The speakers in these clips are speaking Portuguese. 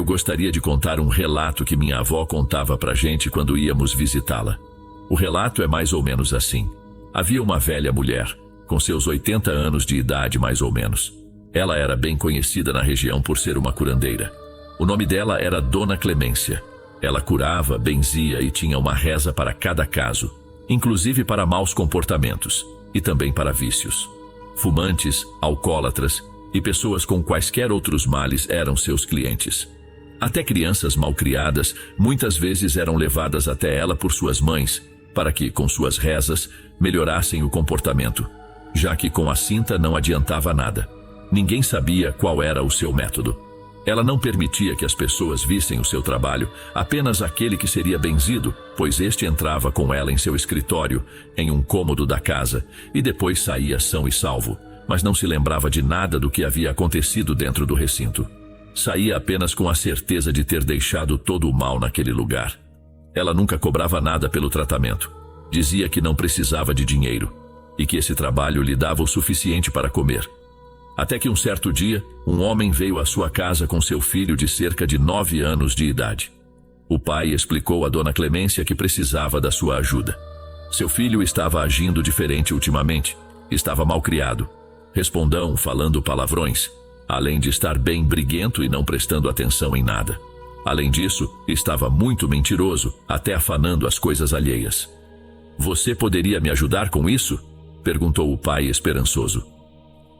Eu gostaria de contar um relato que minha avó contava pra gente quando íamos visitá-la. O relato é mais ou menos assim. Havia uma velha mulher, com seus 80 anos de idade mais ou menos. Ela era bem conhecida na região por ser uma curandeira. O nome dela era Dona Clemência. Ela curava, benzia e tinha uma reza para cada caso, inclusive para maus comportamentos e também para vícios. Fumantes, alcoólatras e pessoas com quaisquer outros males eram seus clientes. Até crianças malcriadas muitas vezes eram levadas até ela por suas mães, para que, com suas rezas, melhorassem o comportamento, já que com a cinta não adiantava nada. Ninguém sabia qual era o seu método. Ela não permitia que as pessoas vissem o seu trabalho, apenas aquele que seria benzido, pois este entrava com ela em seu escritório, em um cômodo da casa, e depois saía são e salvo, mas não se lembrava de nada do que havia acontecido dentro do recinto. Saía apenas com a certeza de ter deixado todo o mal naquele lugar. Ela nunca cobrava nada pelo tratamento. Dizia que não precisava de dinheiro e que esse trabalho lhe dava o suficiente para comer. Até que um certo dia, um homem veio à sua casa com seu filho de cerca de 9 anos de idade. O pai explicou a Dona Clemência que precisava da sua ajuda. Seu filho estava agindo diferente ultimamente. Estava malcriado, respondão, falando palavrões, além de estar bem briguento e não prestando atenção em nada. Além disso, estava muito mentiroso, até afanando as coisas alheias. "Você poderia me ajudar com isso?" perguntou o pai esperançoso.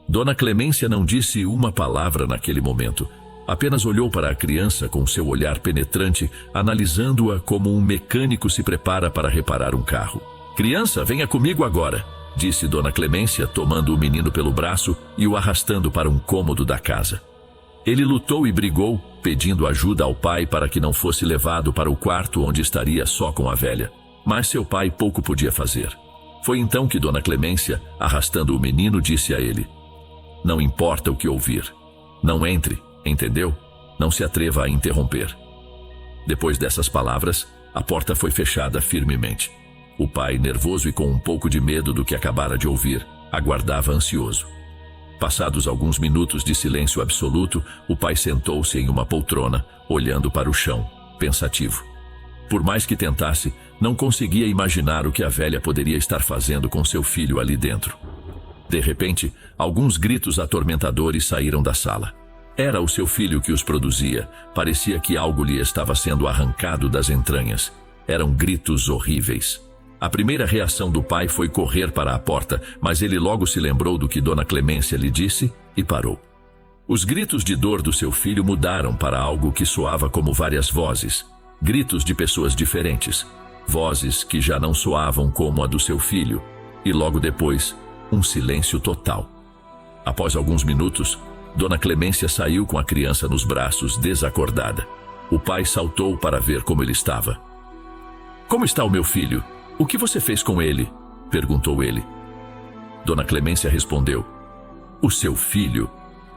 Dona Clemência não disse uma palavra naquele momento. Apenas olhou para a criança com seu olhar penetrante, analisando-a como um mecânico se prepara para reparar um carro. "Criança, venha comigo agora", disse Dona Clemência, tomando o menino pelo braço e o arrastando para um cômodo da casa. Ele lutou e brigou, pedindo ajuda ao pai para que não fosse levado para o quarto onde estaria só com a velha. Mas seu pai pouco podia fazer. Foi então que Dona Clemência, arrastando o menino, disse a ele: "Não importa o que ouvir. Não entre, entendeu? Não se atreva a interromper." Depois dessas palavras, a porta foi fechada firmemente. O pai, nervoso e com um pouco de medo do que acabara de ouvir, aguardava ansioso. Passados alguns minutos de silêncio absoluto, o pai sentou-se em uma poltrona, olhando para o chão, pensativo. Por mais que tentasse, não conseguia imaginar o que a velha poderia estar fazendo com seu filho ali dentro. De repente, alguns gritos atormentadores saíram da sala. Era o seu filho que os produzia. Parecia que algo lhe estava sendo arrancado das entranhas. Eram gritos horríveis. A primeira reação do pai foi correr para a porta, mas ele logo se lembrou do que Dona Clemência lhe disse e parou. Os gritos de dor do seu filho mudaram para algo que soava como várias vozes. Gritos de pessoas diferentes. Vozes que já não soavam como a do seu filho. E logo depois, um silêncio total. Após alguns minutos, Dona Clemência saiu com a criança nos braços, desacordada. O pai saltou para ver como ele estava. "Como está o meu filho? O que você fez com ele?" perguntou ele. Dona Clemência respondeu: "O seu filho?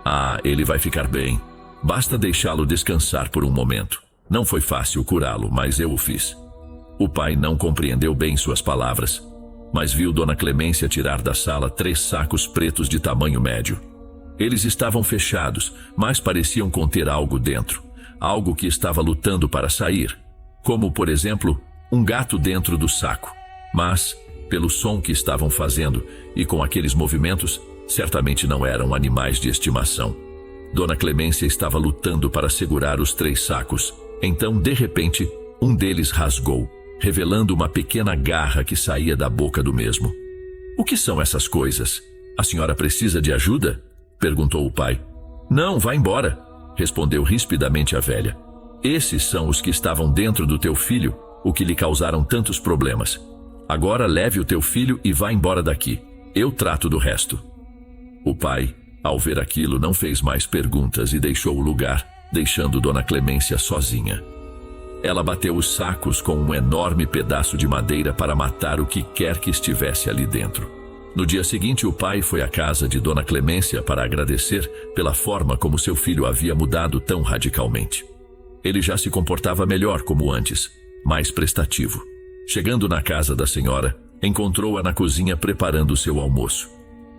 Ah, ele vai ficar bem. Basta deixá-lo descansar por um momento. Não foi fácil curá-lo, mas eu o fiz." O pai não compreendeu bem suas palavras, mas viu Dona Clemência tirar da sala 3 sacos pretos de tamanho médio. Eles estavam fechados, mas pareciam conter algo dentro, algo que estava lutando para sair, como, por exemplo, um gato dentro do saco. Mas, pelo som que estavam fazendo e com aqueles movimentos, certamente não eram animais de estimação. Dona Clemência estava lutando para segurar os 3 sacos. Então, de repente, um deles rasgou, revelando uma pequena garra que saía da boca do mesmo. "O que são essas coisas? A senhora precisa de ajuda?" perguntou o pai. "Não, vá embora", respondeu rispidamente a velha. "Esses são os que estavam dentro do teu filho, o que lhe causaram tantos problemas. Agora leve o teu filho e vá embora daqui. Eu trato do resto." O pai, ao ver aquilo, não fez mais perguntas e deixou o lugar, deixando Dona Clemência sozinha. Ela bateu os sacos com um enorme pedaço de madeira para matar o que quer que estivesse ali dentro. No dia seguinte, o pai foi à casa de Dona Clemência para agradecer pela forma como seu filho havia mudado tão radicalmente. Ele já se comportava melhor como antes, mais prestativo. Chegando na casa da senhora, encontrou-a na cozinha preparando seu almoço.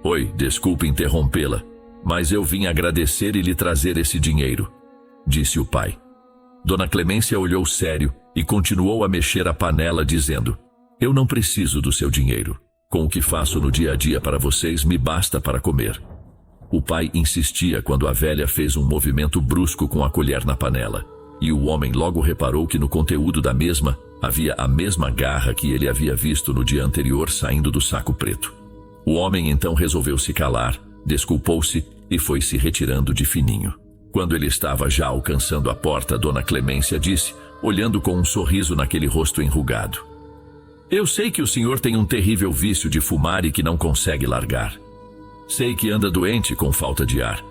"Oi, desculpe interrompê-la, mas eu vim agradecer e lhe trazer esse dinheiro", disse o pai. Dona Clemência olhou sério e continuou a mexer a panela, dizendo: eu não preciso do seu dinheiro. Com o que faço no dia a dia para vocês, me basta para comer. O pai insistia quando a velha fez um movimento brusco com a colher na panela, e o homem logo reparou que no conteúdo da mesma havia a mesma garra que ele havia visto no dia anterior saindo do saco preto. O homem então resolveu se calar, desculpou-se e foi se retirando de fininho. Quando ele estava já alcançando a porta, Dona Clemência disse, olhando com um sorriso naquele rosto enrugado: eu sei que o senhor tem um terrível vício de fumar e que não consegue largar. Sei que anda doente com falta de ar.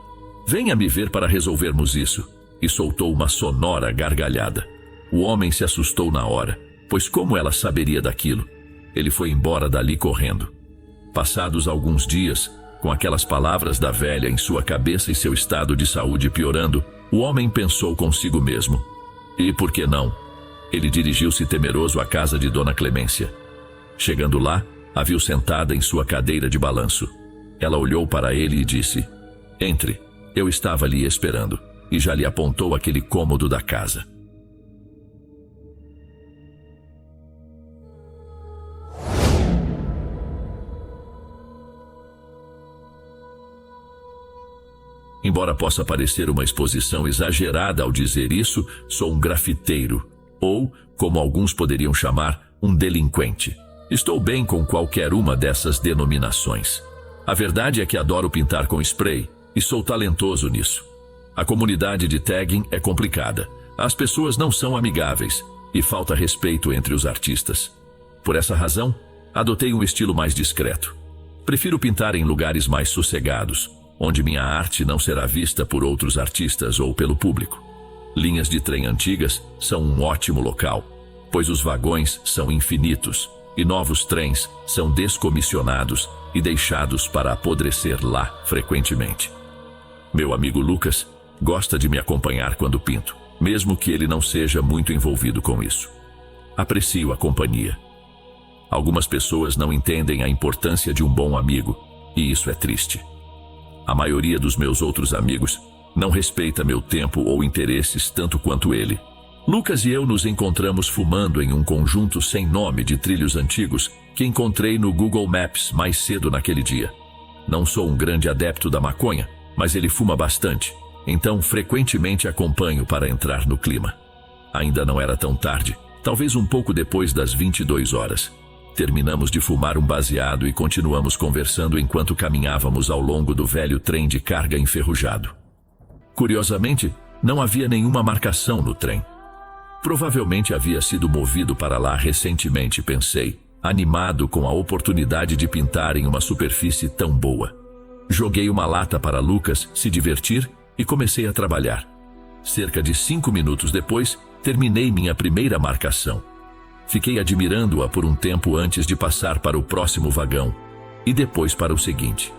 Venha me ver para resolvermos isso. E soltou uma sonora gargalhada. O homem se assustou na hora, pois como ela saberia daquilo? Ele foi embora dali correndo. Passados alguns dias, com aquelas palavras da velha em sua cabeça e seu estado de saúde piorando, o homem pensou consigo mesmo: e por que não? Ele dirigiu-se temeroso à casa de Dona Clemência. Chegando lá, a viu sentada em sua cadeira de balanço. Ela olhou para ele e disse: entre, eu estava ali esperando, e já lhe apontou aquele cômodo da casa. Embora possa parecer uma exposição exagerada ao dizer isso, sou um grafiteiro, ou, como alguns poderiam chamar, um delinquente. Estou bem com qualquer uma dessas denominações. A verdade é que adoro pintar com spray, e sou talentoso nisso. A comunidade de tagging é complicada, as pessoas não são amigáveis, e falta respeito entre os artistas. Por essa razão, adotei um estilo mais discreto. Prefiro pintar em lugares mais sossegados, onde minha arte não será vista por outros artistas ou pelo público. Linhas de trem antigas são um ótimo local, pois os vagões são infinitos e novos trens são descomissionados e deixados para apodrecer lá frequentemente. Meu amigo Lucas gosta de me acompanhar quando pinto, mesmo que ele não seja muito envolvido com isso. Aprecio a companhia. Algumas pessoas não entendem a importância de um bom amigo, e isso é triste. A maioria dos meus outros amigos não respeita meu tempo ou interesses tanto quanto ele. Lucas e eu nos encontramos fumando em um conjunto sem nome de trilhos antigos que encontrei no Google Maps mais cedo naquele dia. Não sou um grande adepto da maconha, mas ele fuma bastante, então frequentemente acompanho para entrar no clima. Ainda não era tão tarde, talvez um pouco depois das 22 horas. Terminamos de fumar um baseado e continuamos conversando enquanto caminhávamos ao longo do velho trem de carga enferrujado. Curiosamente, não havia nenhuma marcação no trem. Provavelmente havia sido movido para lá recentemente, pensei, animado com a oportunidade de pintar em uma superfície tão boa. Joguei uma lata para Lucas se divertir e comecei a trabalhar. Cerca de 5 minutos depois, terminei minha primeira marcação. Fiquei admirando-a por um tempo antes de passar para o próximo vagão e depois para o seguinte.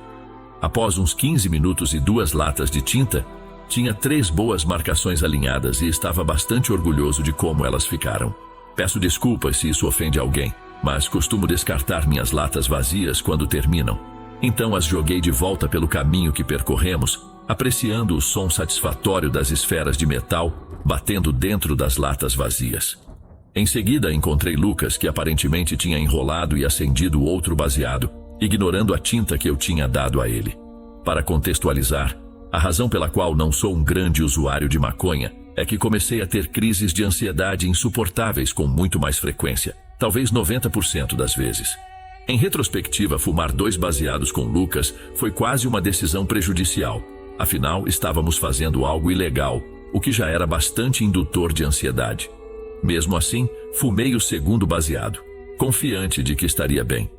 Após uns 15 minutos e 2 latas de tinta, tinha 3 boas marcações alinhadas e estava bastante orgulhoso de como elas ficaram. Peço desculpas se isso ofende alguém, mas costumo descartar minhas latas vazias quando terminam. Então as joguei de volta pelo caminho que percorremos, apreciando o som satisfatório das esferas de metal batendo dentro das latas vazias. Em seguida encontrei Lucas, que aparentemente tinha enrolado e acendido outro baseado, ignorando a tinta que eu tinha dado a ele. Para contextualizar, a razão pela qual não sou um grande usuário de maconha é que comecei a ter crises de ansiedade insuportáveis com muito mais frequência, talvez 90% das vezes. Em retrospectiva, fumar 2 baseados com Lucas foi quase uma decisão prejudicial. Afinal, estávamos fazendo algo ilegal, o que já era bastante indutor de ansiedade. Mesmo assim, fumei o segundo baseado, confiante de que estaria bem.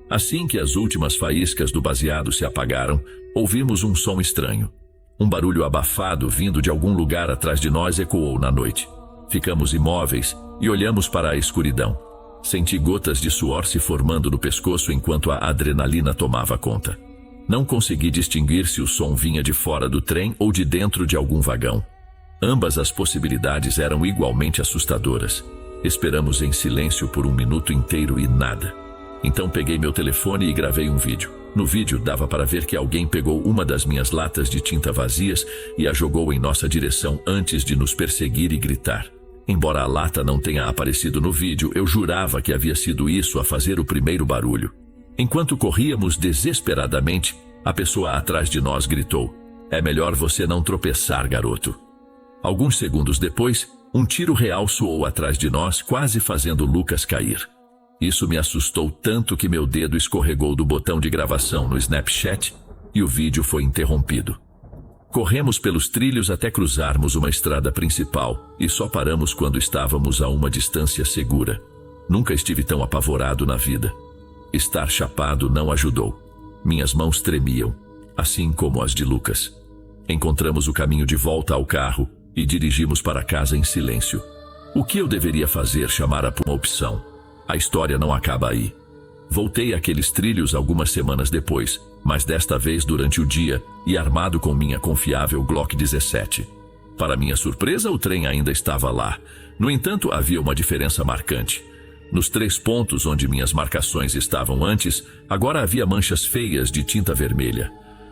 Assim que as últimas faíscas do baseado se apagaram, ouvimos um som estranho. Um barulho abafado vindo de algum lugar atrás de nós ecoou na noite. Ficamos imóveis e olhamos para a escuridão. Senti gotas de suor se formando no pescoço enquanto a adrenalina tomava conta. Não consegui distinguir se o som vinha de fora do trem ou de dentro de algum vagão. Ambas as possibilidades eram igualmente assustadoras. Esperamos em silêncio por 1 minuto inteiro e nada. Então peguei meu telefone e gravei um vídeo. No vídeo dava para ver que alguém pegou uma das minhas latas de tinta vazias e a jogou em nossa direção antes de nos perseguir e gritar. Embora a lata não tenha aparecido no vídeo, eu jurava que havia sido isso a fazer o primeiro barulho. Enquanto corríamos desesperadamente, a pessoa atrás de nós gritou: "É melhor você não tropeçar, garoto." Alguns segundos depois, um tiro real soou atrás de nós, quase fazendo Lucas cair. Isso me assustou tanto que meu dedo escorregou do botão de gravação no Snapchat e o vídeo foi interrompido. Corremos pelos trilhos até cruzarmos uma estrada principal e só paramos quando estávamos a uma distância segura. Nunca estive tão apavorado na vida. Estar chapado não ajudou. Minhas mãos tremiam, assim como as de Lucas. Encontramos o caminho de volta ao carro e dirigimos para casa em silêncio. O que eu deveria fazer chamara por uma opção. A história não acaba aí. Voltei àqueles trilhos algumas semanas depois, mas desta vez durante o dia e armado com minha confiável Glock 17. Para minha surpresa, o trem ainda estava lá. No entanto, havia uma diferença marcante. Nos 3 pontos onde minhas marcações estavam antes, agora havia manchas feias de tinta vermelha.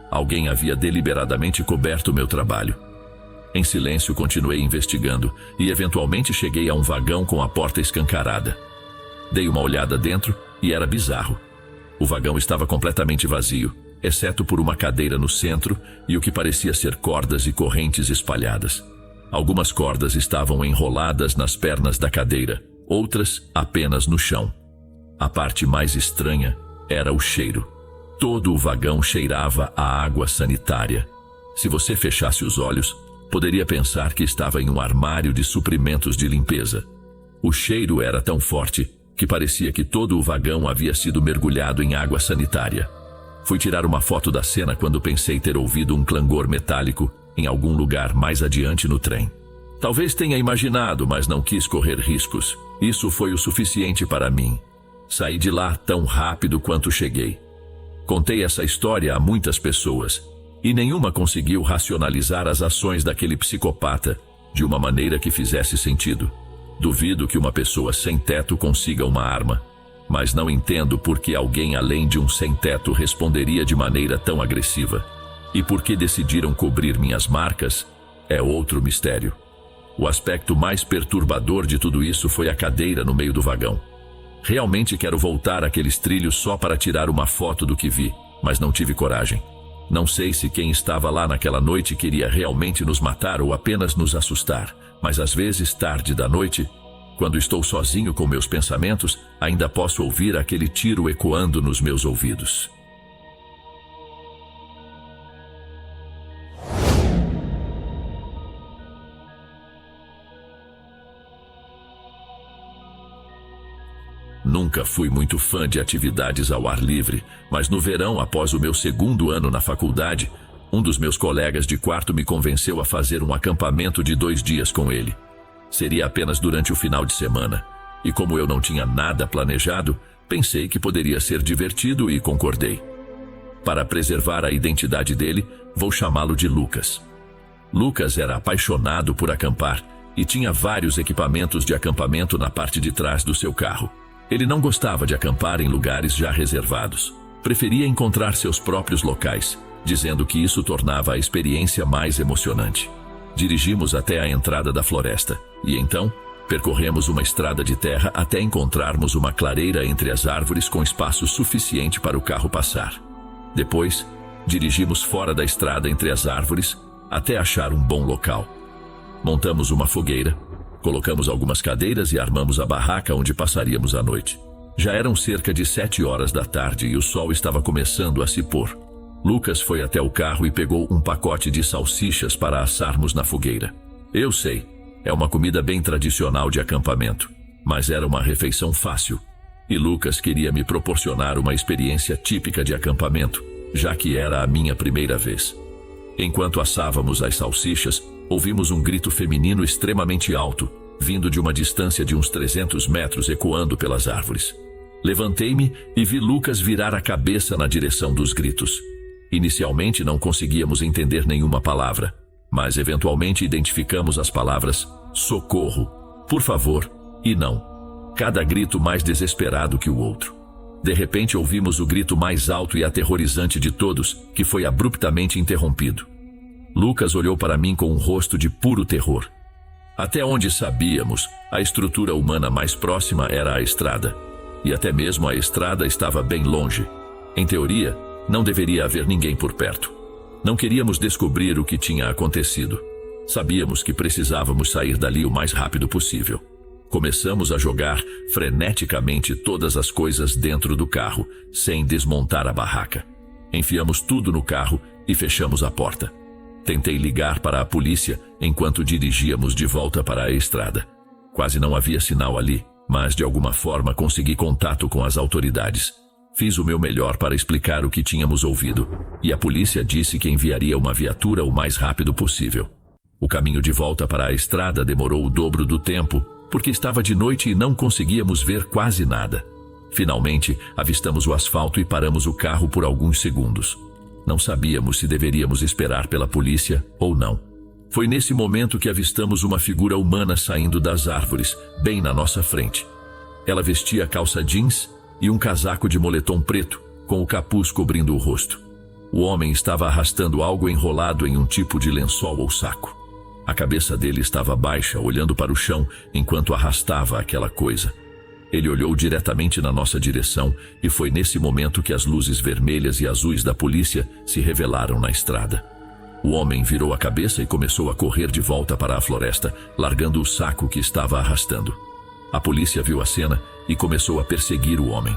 Alguém havia deliberadamente coberto meu trabalho. Em silêncio, continuei investigando e eventualmente cheguei a um vagão com a porta escancarada. Dei uma olhada dentro e era bizarro. O vagão estava completamente vazio, exceto por uma cadeira no centro e o que parecia ser cordas e correntes espalhadas. Algumas cordas estavam enroladas nas pernas da cadeira, outras apenas no chão. A parte mais estranha era o cheiro. Todo o vagão cheirava a água sanitária. Se você fechasse os olhos, poderia pensar que estava em um armário de suprimentos de limpeza. O cheiro era tão forte que parecia que todo o vagão havia sido mergulhado em água sanitária. Fui tirar uma foto da cena quando pensei ter ouvido um clangor metálico em algum lugar mais adiante no trem. Talvez tenha imaginado, mas não quis correr riscos. Isso foi o suficiente para mim. Saí de lá tão rápido quanto cheguei. Contei essa história a muitas pessoas, e nenhuma conseguiu racionalizar as ações daquele psicopata de uma maneira que fizesse sentido. Duvido que uma pessoa sem teto consiga uma arma, mas não entendo por que alguém além de um sem-teto responderia de maneira tão agressiva. E por que decidiram cobrir minhas marcas é outro mistério. O aspecto mais perturbador de tudo isso foi a cadeira no meio do vagão. Realmente quero voltar àqueles trilhos só para tirar uma foto do que vi, mas não tive coragem. Não sei se quem estava lá naquela noite queria realmente nos matar ou apenas nos assustar, mas às vezes, tarde da noite, quando estou sozinho com meus pensamentos, ainda posso ouvir aquele tiro ecoando nos meus ouvidos. Nunca fui muito fã de atividades ao ar livre, mas no verão, após o meu 2º ano na faculdade, um dos meus colegas de quarto me convenceu a fazer um acampamento de 2 dias com ele. Seria apenas durante o final de semana, e como eu não tinha nada planejado, pensei que poderia ser divertido e concordei. Para preservar a identidade dele, vou chamá-lo de Lucas. Lucas era apaixonado por acampar e tinha vários equipamentos de acampamento na parte de trás do seu carro. Ele não gostava de acampar em lugares já reservados. Preferia encontrar seus próprios locais, dizendo que isso tornava a experiência mais emocionante. Dirigimos até a entrada da floresta, e então percorremos uma estrada de terra até encontrarmos uma clareira entre as árvores com espaço suficiente para o carro passar. Depois, dirigimos fora da estrada entre as árvores até achar um bom local. Montamos uma fogueira, colocamos algumas cadeiras e armamos a barraca onde passaríamos a noite. Já eram cerca de 7 horas da tarde e o sol estava começando a se pôr. Lucas foi até o carro e pegou um pacote de salsichas para assarmos na fogueira. Eu sei, é uma comida bem tradicional de acampamento, mas era uma refeição fácil. E Lucas queria me proporcionar uma experiência típica de acampamento, já que era a minha primeira vez. Enquanto assávamos as salsichas, ouvimos um grito feminino extremamente alto, vindo de uma distância de uns 300 metros, ecoando pelas árvores. Levantei-me e vi Lucas virar a cabeça na direção dos gritos. Inicialmente não conseguíamos entender nenhuma palavra, mas eventualmente identificamos as palavras socorro, por favor e não. Cada grito mais desesperado que o outro. De repente ouvimos o grito mais alto e aterrorizante de todos, que foi abruptamente interrompido. Lucas olhou para mim com um rosto de puro terror. Até onde sabíamos, a estrutura humana mais próxima era a estrada. E até mesmo a estrada estava bem longe. Em teoria, não deveria haver ninguém por perto. Não queríamos descobrir o que tinha acontecido. Sabíamos que precisávamos sair dali o mais rápido possível. Começamos a jogar freneticamente todas as coisas dentro do carro, sem desmontar a barraca. Enfiamos tudo no carro e fechamos a porta. Tentei ligar para a polícia enquanto dirigíamos de volta para a estrada. Quase não havia sinal ali, mas de alguma forma consegui contato com as autoridades. Fiz o meu melhor para explicar o que tínhamos ouvido, e a polícia disse que enviaria uma viatura o mais rápido possível. O caminho de volta para a estrada demorou o dobro do tempo, porque estava de noite e não conseguíamos ver quase nada. Finalmente, avistamos o asfalto e paramos o carro por alguns segundos. Não sabíamos se deveríamos esperar pela polícia ou não. Foi nesse momento que avistamos uma figura humana saindo das árvores, bem na nossa frente. Ela vestia calça jeans e um casaco de moletom preto, com o capuz cobrindo o rosto. O homem estava arrastando algo enrolado em um tipo de lençol ou saco. A cabeça dele estava baixa, olhando para o chão, enquanto arrastava aquela coisa. Ele olhou diretamente na nossa direção e foi nesse momento que as luzes vermelhas e azuis da polícia se revelaram na estrada. O homem virou a cabeça e começou a correr de volta para a floresta, largando o saco que estava arrastando. A polícia viu a cena e começou a perseguir o homem.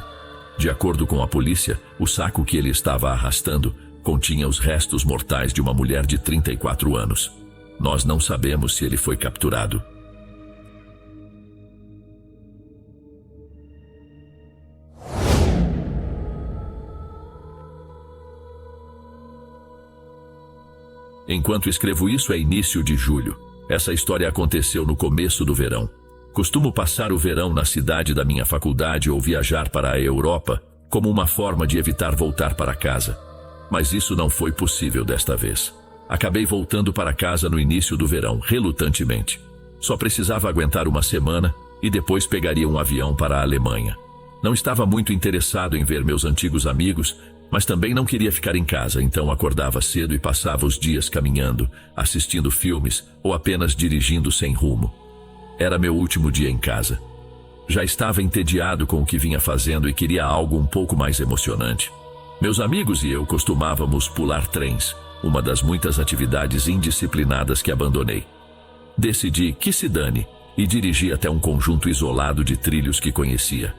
De acordo com a polícia, o saco que ele estava arrastando continha os restos mortais de uma mulher de 34 anos. Nós não sabemos se ele foi capturado. Enquanto escrevo isso, é início de julho. Essa história aconteceu no começo do verão. Costumo passar o verão na cidade da minha faculdade ou viajar para a Europa como uma forma de evitar voltar para casa. Mas isso não foi possível desta vez. Acabei voltando para casa no início do verão, relutantemente. Só precisava aguentar uma semana e depois pegaria um avião para a Alemanha. Não estava muito interessado em ver meus antigos amigos, mas também não queria ficar em casa, então acordava cedo e passava os dias caminhando, assistindo filmes ou apenas dirigindo sem rumo. Era meu último dia em casa. Já estava entediado com o que vinha fazendo e queria algo um pouco mais emocionante. Meus amigos e eu costumávamos pular trens, uma das muitas atividades indisciplinadas que abandonei. Decidi que se dane e dirigi até um conjunto isolado de trilhos que conhecia.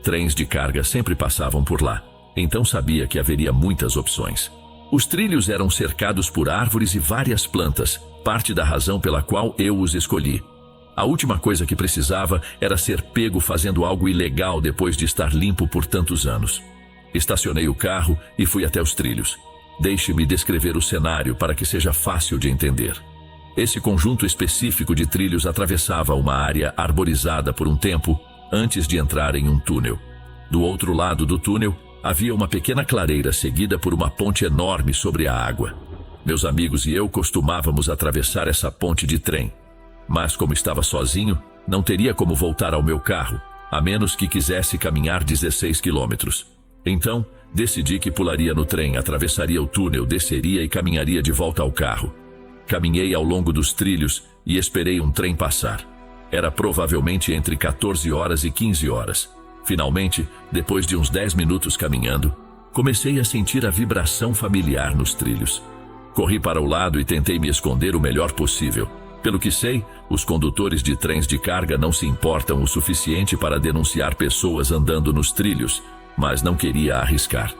Trens de carga sempre passavam por lá, então sabia que haveria muitas opções. Os trilhos eram cercados por árvores e várias plantas, parte da razão pela qual eu os escolhi. A última coisa que precisava era ser pego fazendo algo ilegal depois de estar limpo por tantos anos. Estacionei o carro e fui até os trilhos. Deixe-me descrever o cenário para que seja fácil de entender. Esse conjunto específico de trilhos atravessava uma área arborizada por um tempo antes de entrar em um túnel. Do outro lado do túnel, havia uma pequena clareira seguida por uma ponte enorme sobre a água. Meus amigos e eu costumávamos atravessar essa ponte de trem. Mas como estava sozinho, não teria como voltar ao meu carro, a menos que quisesse caminhar 16 quilômetros. Então, decidi que pularia no trem, atravessaria o túnel, desceria e caminharia de volta ao carro. Caminhei ao longo dos trilhos e esperei um trem passar. Era provavelmente entre 14 horas e 15 horas. Finalmente, depois de uns 10 minutos caminhando, comecei a sentir a vibração familiar nos trilhos. Corri para o lado e tentei me esconder o melhor possível. Pelo que sei, os condutores de trens de carga não se importam o suficiente para denunciar pessoas andando nos trilhos, mas não queria arriscar.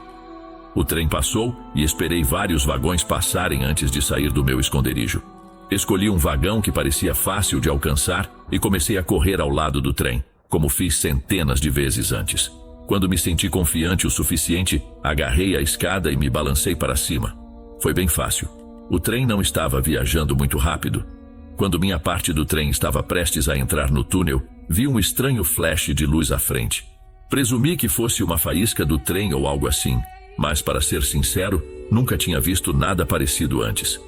O trem passou e esperei vários vagões passarem antes de sair do meu esconderijo. Escolhi um vagão que parecia fácil de alcançar e comecei a correr ao lado do trem, como fiz centenas de vezes antes. Quando me senti confiante o suficiente, agarrei a escada e me balancei para cima. Foi bem fácil. O trem não estava viajando muito rápido. Quando minha parte do trem estava prestes a entrar no túnel, vi um estranho flash de luz à frente. Presumi que fosse uma faísca do trem ou algo assim, mas para ser sincero, nunca tinha visto nada parecido antes.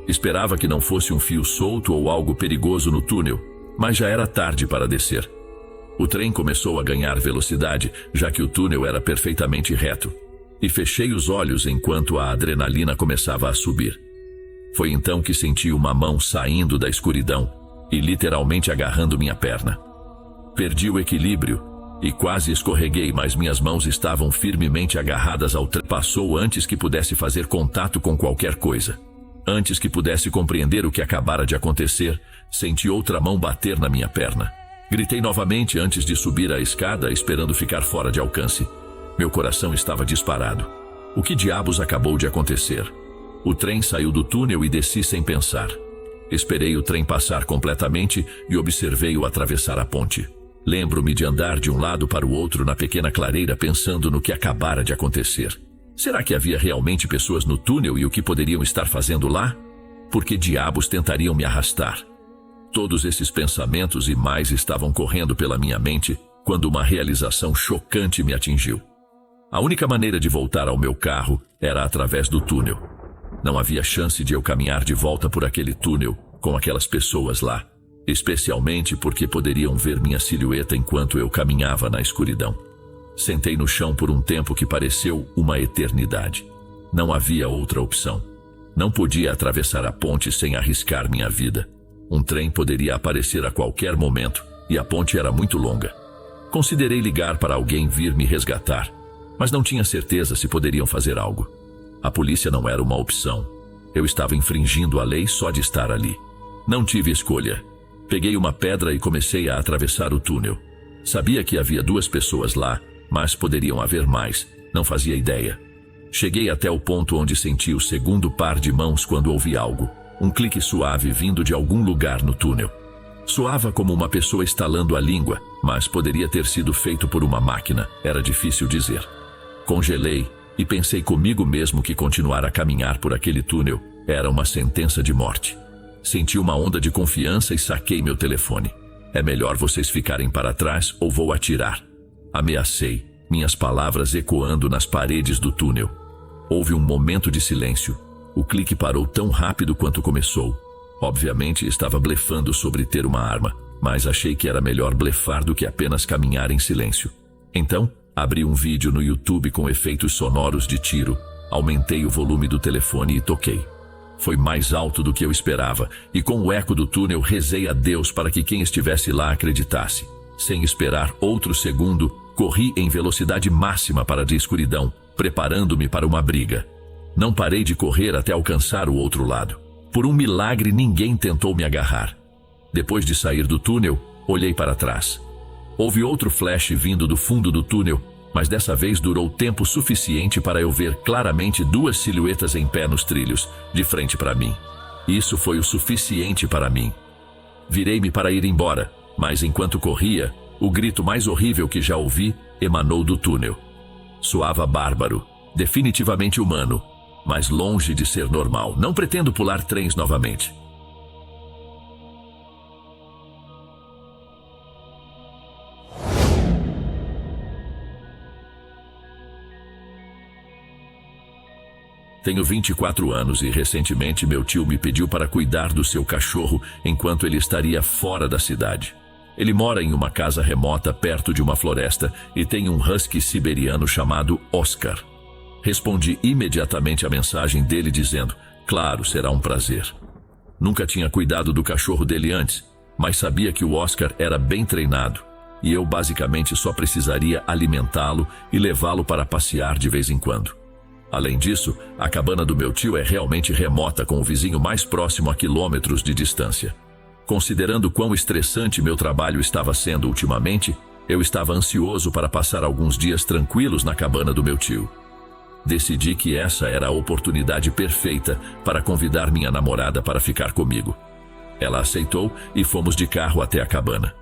Esperava que não fosse um fio solto ou algo perigoso no túnel, mas já era tarde para descer. O trem começou a ganhar velocidade, já que o túnel era perfeitamente reto, e fechei os olhos enquanto a adrenalina começava a subir. Foi então que senti uma mão saindo da escuridão e literalmente agarrando minha perna. Perdi o equilíbrio e quase escorreguei, mas minhas mãos estavam firmemente agarradas ao trem. Passou antes que pudesse fazer contato com qualquer coisa. Antes que pudesse compreender o que acabara de acontecer, senti outra mão bater na minha perna. Gritei novamente antes de subir a escada, esperando ficar fora de alcance. Meu coração estava disparado. O que diabos acabou de acontecer? O trem saiu do túnel e desci sem pensar. Esperei o trem passar completamente e observei-o atravessar a ponte. Lembro-me de andar de um lado para o outro na pequena clareira pensando no que acabara de acontecer. Será que havia realmente pessoas no túnel e o que poderiam estar fazendo lá? Por que diabos tentariam me arrastar? Todos esses pensamentos e mais estavam correndo pela minha mente quando uma realização chocante me atingiu. A única maneira de voltar ao meu carro era através do túnel. Não havia chance de eu caminhar de volta por aquele túnel com aquelas pessoas lá, especialmente porque poderiam ver minha silhueta enquanto eu caminhava na escuridão. Sentei no chão por um tempo que pareceu uma eternidade. Não havia outra opção. Não podia atravessar a ponte sem arriscar minha vida. Um trem poderia aparecer a qualquer momento e a ponte era muito longa. Considerei ligar para alguém vir me resgatar, mas não tinha certeza se poderiam fazer algo. A polícia não era uma opção. Eu estava infringindo a lei só de estar ali. Não tive escolha. Peguei uma pedra e comecei a atravessar o túnel. Sabia que havia 2 pessoas lá, mas poderiam haver mais. Não fazia ideia. Cheguei até o ponto onde senti o segundo par de mãos quando ouvi algo. Um clique suave vindo de algum lugar no túnel. Soava como uma pessoa estalando a língua, mas poderia ter sido feito por uma máquina. Era difícil dizer. Congelei e pensei comigo mesmo que continuar a caminhar por aquele túnel era uma sentença de morte. Senti uma onda de confiança e saquei meu telefone. É melhor vocês ficarem para trás ou vou atirar. Ameacei, minhas palavras ecoando nas paredes do túnel. Houve um momento de silêncio. O clique parou tão rápido quanto começou. Obviamente estava blefando sobre ter uma arma, mas achei que era melhor blefar do que apenas caminhar em silêncio. Então, abri um vídeo no YouTube com efeitos sonoros de tiro, aumentei o volume do telefone e toquei. Foi mais alto do que eu esperava, e com o eco do túnel rezei a Deus para que quem estivesse lá acreditasse. Sem esperar outro segundo, corri em velocidade máxima para a escuridão, preparando-me para uma briga. Não parei de correr até alcançar o outro lado. Por um milagre, ninguém tentou me agarrar. Depois de sair do túnel, olhei para trás. Houve outro flash vindo do fundo do túnel, mas dessa vez durou tempo suficiente para eu ver claramente 2 silhuetas em pé nos trilhos, de frente para mim. Isso foi o suficiente para mim. Virei-me para ir embora, mas enquanto corria, o grito mais horrível que já ouvi emanou do túnel. Soava bárbaro, definitivamente humano, mas longe de ser normal. Não pretendo pular trens novamente. Tenho 24 anos e recentemente meu tio me pediu para cuidar do seu cachorro enquanto ele estaria fora da cidade. Ele mora em uma casa remota perto de uma floresta e tem um husky siberiano chamado Oscar. Respondi imediatamente à mensagem dele dizendo, claro, será um prazer. Nunca tinha cuidado do cachorro dele antes, mas sabia que o Oscar era bem treinado e eu basicamente só precisaria alimentá-lo e levá-lo para passear de vez em quando. Além disso, a cabana do meu tio é realmente remota, com o vizinho mais próximo a quilômetros de distância. Considerando quão estressante meu trabalho estava sendo ultimamente, eu estava ansioso para passar alguns dias tranquilos na cabana do meu tio. Decidi que essa era a oportunidade perfeita para convidar minha namorada para ficar comigo. Ela aceitou e fomos de carro até a cabana.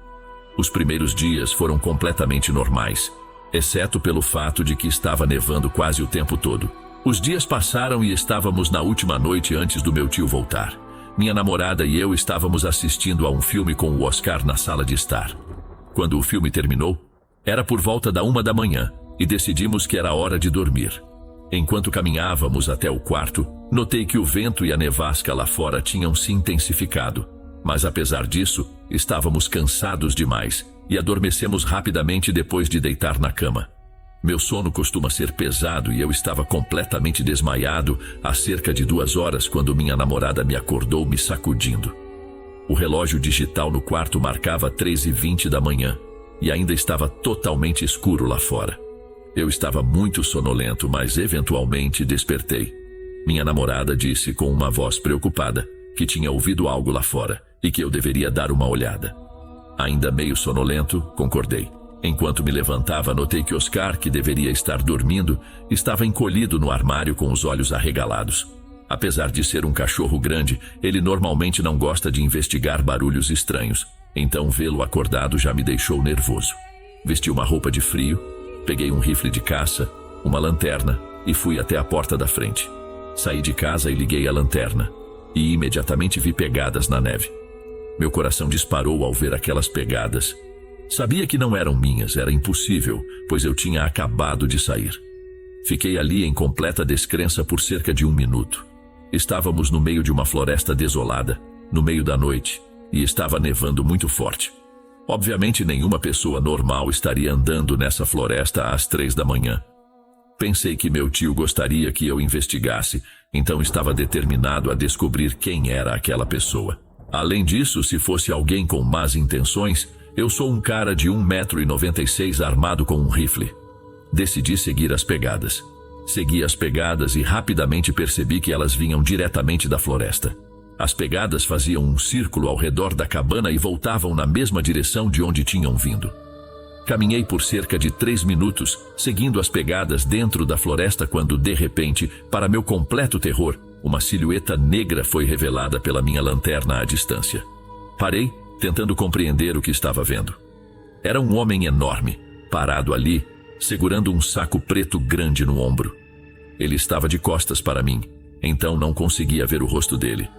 Os primeiros dias foram completamente normais, exceto pelo fato de que estava nevando quase o tempo todo. Os dias passaram e estávamos na última noite antes do meu tio voltar. Minha namorada e eu estávamos assistindo a um filme com o Oscar na sala de estar. Quando o filme terminou, era por volta da 1 da manhã e decidimos que era hora de dormir. Enquanto caminhávamos até o quarto, notei que o vento e a nevasca lá fora tinham se intensificado. Mas apesar disso, estávamos cansados demais e adormecemos rapidamente depois de deitar na cama. Meu sono costuma ser pesado e eu estava completamente desmaiado há cerca de 2 horas quando minha namorada me acordou me sacudindo. O relógio digital no quarto marcava 3h20 da manhã e ainda estava totalmente escuro lá fora. Eu estava muito sonolento, mas eventualmente despertei. Minha namorada disse com uma voz preocupada que tinha ouvido algo lá fora e que eu deveria dar uma olhada. Ainda meio sonolento, concordei. Enquanto me levantava, notei que Oscar, que deveria estar dormindo, estava encolhido no armário com os olhos arregalados. Apesar de ser um cachorro grande, ele normalmente não gosta de investigar barulhos estranhos, então vê-lo acordado já me deixou nervoso. Vesti uma roupa de frio, peguei um rifle de caça, uma lanterna e fui até a porta da frente. Saí de casa e liguei a lanterna, e imediatamente vi pegadas na neve. Meu coração disparou ao ver aquelas pegadas. Sabia que não eram minhas, era impossível, pois eu tinha acabado de sair. Fiquei ali em completa descrença por cerca de 1 minuto. Estávamos no meio de uma floresta desolada, no meio da noite, e estava nevando muito forte. Obviamente nenhuma pessoa normal estaria andando nessa floresta às 3 da manhã. Pensei que meu tio gostaria que eu investigasse, então estava determinado a descobrir quem era aquela pessoa. Além disso, se fosse alguém com más intenções, eu sou um cara de 1,96 m armado com um rifle. Decidi seguir as pegadas. Segui as pegadas e rapidamente percebi que elas vinham diretamente da floresta. As pegadas faziam um círculo ao redor da cabana e voltavam na mesma direção de onde tinham vindo. Caminhei por cerca de 3 minutos, seguindo as pegadas dentro da floresta quando, de repente, para meu completo terror, uma silhueta negra foi revelada pela minha lanterna à distância. Parei, tentando compreender o que estava vendo. Era um homem enorme, parado ali, segurando um saco preto grande no ombro. Ele estava de costas para mim, então não conseguia ver o rosto dele.